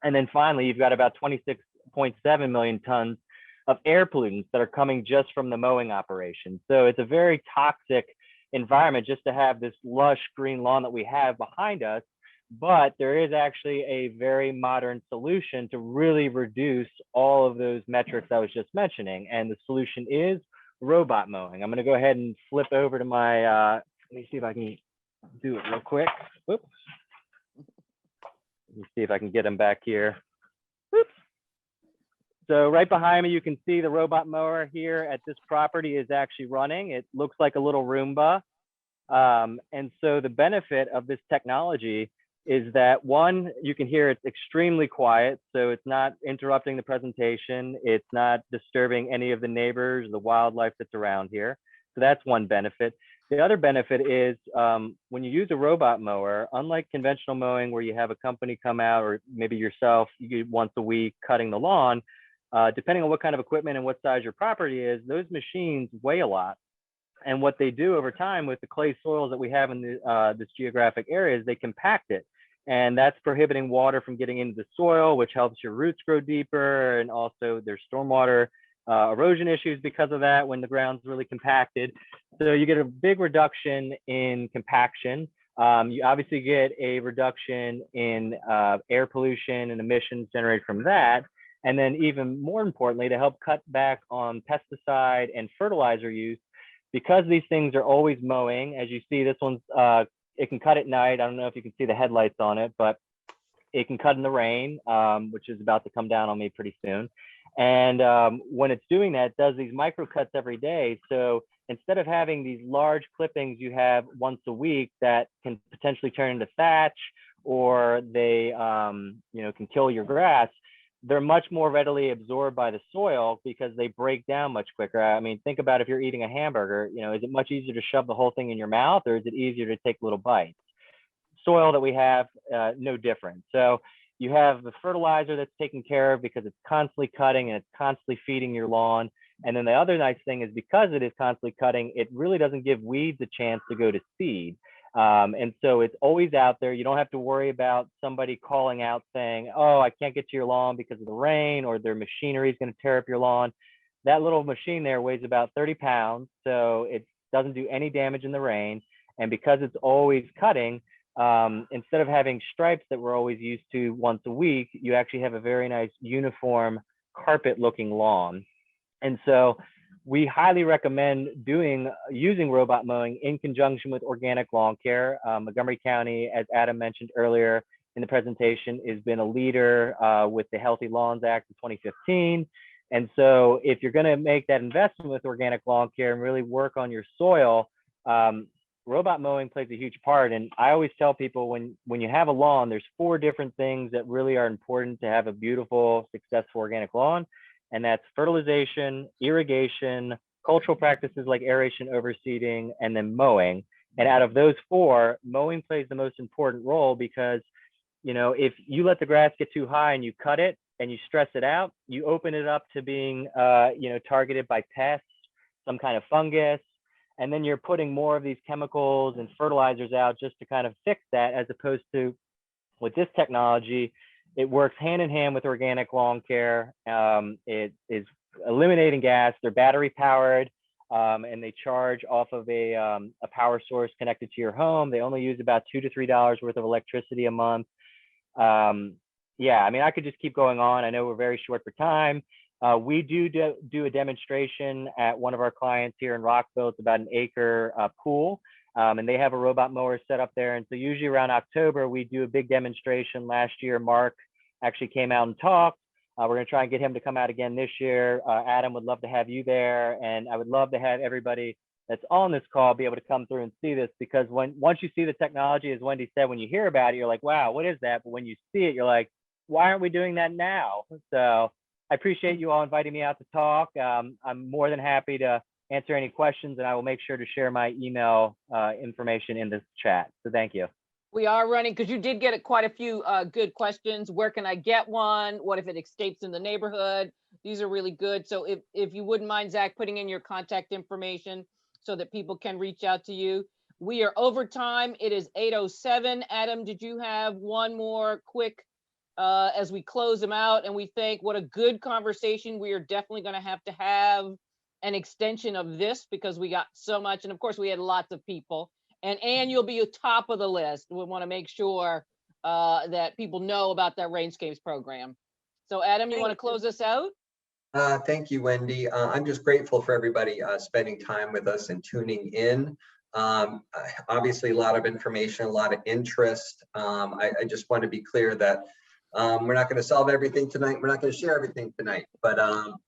Speaker 15: And then finally, you've got about 26.7 million tons of air pollutants that are coming just from the mowing operation. So it's a very toxic environment just to have this lush green lawn that we have behind us. But there is actually a very modern solution to really reduce all of those metrics I was just mentioning. And the solution is robot mowing. I'm going to go ahead and flip over to my, let me see if I can do it real quick. Whoops. Let me see if I can get them back here. Whoops. So right behind me, you can see the robot mower here at this property is actually running. It looks like a little Roomba. And so the benefit of this technology is that, one, you can hear it's extremely quiet, so it's not interrupting the presentation. It's not disturbing any of the neighbors, the wildlife that's around here. So that's one benefit. The other benefit is when you use a robot mower, unlike conventional mowing where you have a company come out, or maybe yourself, you once a week cutting the lawn, depending on what kind of equipment and what size your property is, those machines weigh a lot. And what they do over time with the clay soils that we have in this geographic area is they compact it. And that's prohibiting water from getting into the soil, which helps your roots grow deeper. And also there's stormwater erosion issues because of that when the ground's really compacted. So you get a big reduction in compaction. You obviously get a reduction in air pollution and emissions generated from that. And then even more importantly, to help cut back on pesticide and fertilizer use, because these things are always mowing, as you see, this one's, it can cut at night. I don't know if you can see the headlights on it, but it can cut in the rain, which is about to come down on me pretty soon. And when it's doing that, it does these micro cuts every day. So instead of having these large clippings you have once a week that can potentially turn into thatch, or they can kill your grass, they're much more readily absorbed by the soil because they break down much quicker. I mean, think about if you're eating a hamburger, is it much easier to shove the whole thing in your mouth, or is it easier to take little bites? Soil that we have, no different. So you have the fertilizer that's taken care of because it's constantly cutting and it's constantly feeding your lawn. And then the other nice thing is because it is constantly cutting, it really doesn't give weeds a chance to go to seed. And so it's always out there. You don't have to worry about somebody calling out saying, oh, I can't get to your lawn because of the rain, or their machinery is going to tear up your lawn. That little machine there weighs about 30 pounds. So it doesn't do any damage in the rain. And because it's always cutting, instead of having stripes that we're always used to once a week, you actually have a very nice uniform carpet looking lawn. And so we highly recommend using robot mowing in conjunction with organic lawn care. Montgomery County, as Adam mentioned earlier in the presentation, has been a leader with the Healthy Lawns Act of 2015. And so if you're going to make that investment with organic lawn care and really work on your soil, robot mowing plays a huge part. And I always tell people when you have a lawn, there's 4 different things that really are important to have a beautiful, successful organic lawn. And that's fertilization, irrigation, cultural practices like aeration, overseeding, and then mowing. And out of those 4, mowing plays the most important role because, you know, if you let the grass get too high and you cut it and you stress it out, you open it up to being, you know, targeted by pests, some kind of fungus, and then you're putting more of these chemicals and fertilizers out just to kind of fix that, as opposed to with this technology, it works hand in hand with organic lawn care. It is eliminating gas. They're battery powered, and they charge off of a power source connected to your home. They only use about $2 to $3 worth of electricity a month. Yeah, I mean, I could just keep going on. I know we're very short for time. We do a demonstration at one of our clients here in Rockville. It's about an acre pool. And they have a robot mower set up there. And so usually around October, we do a big demonstration. Last year, Mark actually came out and talked. We're going to try and get him to come out again this year. Adam would love to have you there. And I would love to have everybody that's on this call be able to come through and see this, because once you see the technology, as Wendy said, when you hear about it, you're like, wow, what is that? But when you see it, you're like, why aren't we doing that now? So I appreciate you all inviting me out to talk. I'm more than happy to answer any questions, and I will make sure to share my email information in this chat. So thank you.
Speaker 1: We are running, because you did get quite a few good questions. Where can I get one? What if it escapes in the neighborhood? These are really good. So if you wouldn't mind, Zach, putting in your contact information so that people can reach out to you. We are over time. It is 8:07. Adam, did you have one more quick as we close them out? And we think what a good conversation. We are definitely going to have an extension of this because we got so much. And of course, we had lots of people. And you'll be top of the list. We want to make sure that people know about that Rainscapes program. So Adam, you want to close us out?
Speaker 2: Thank you, Wendy. I'm just grateful for everybody spending time with us and tuning in. Obviously, a lot of information, a lot of interest. I just want to be clear that we're not going to solve everything tonight. We're not going to share everything tonight, but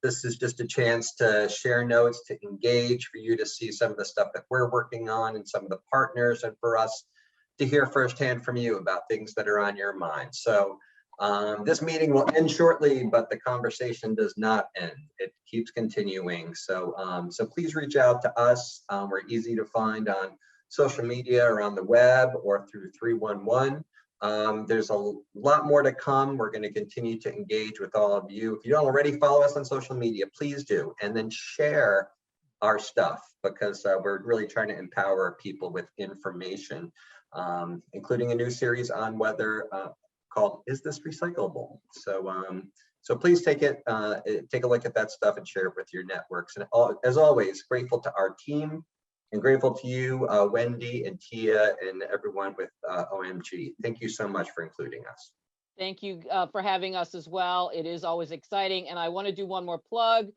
Speaker 2: this is just a chance to share notes, to engage, for you to see some of the stuff that we're working on and some of the partners, and for us to hear firsthand from you about things that are on your mind. So this meeting will end shortly, but the conversation does not end. It keeps continuing. So, so please reach out to us. We're easy to find on social media or on the web or through 311. There's a lot more to come. We're going to continue to engage with all of you. If you don't already follow us on social media, please do, and then share our stuff, because we're really trying to empower people with information, including a new series on whether called "Is This Recyclable?" So please take a look at that stuff and share it with your networks. And as always, grateful to our team. And grateful to you, Wendy and Tia and everyone with OMG. Thank you so much for including us.
Speaker 1: Thank you for having us as well. It is always exciting. And I want to do one more plug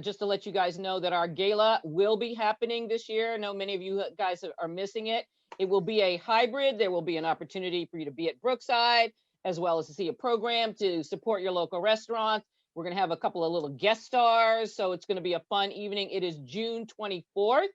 Speaker 1: just to let you guys know that our gala will be happening this year. I know many of you guys are missing it. It will be a hybrid. There will be an opportunity for you to be at Brookside, as well as to see a program to support your local restaurants. We're going to have a couple of little guest stars. So it's going to be a fun evening. It is June 24th.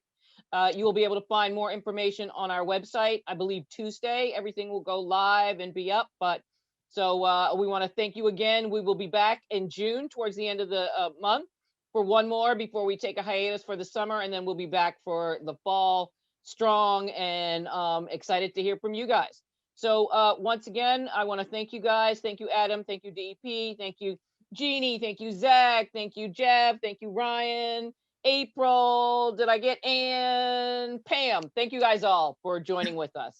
Speaker 1: You will be able to find more information on our website. I believe Tuesday, everything will go live and be up. But so we want to thank you again. We will be back in June towards the end of the month for one more before we take a hiatus for the summer. And then we'll be back for the fall strong and excited to hear from you guys. So once again, I want to thank you guys. Thank you, Adam. Thank you, DEP. Thank you, Jeannie. Thank you, Zach. Thank you, Jeff. Thank you, Ryan. April. Did I get Ann? Pam. Thank you guys all for joining with us.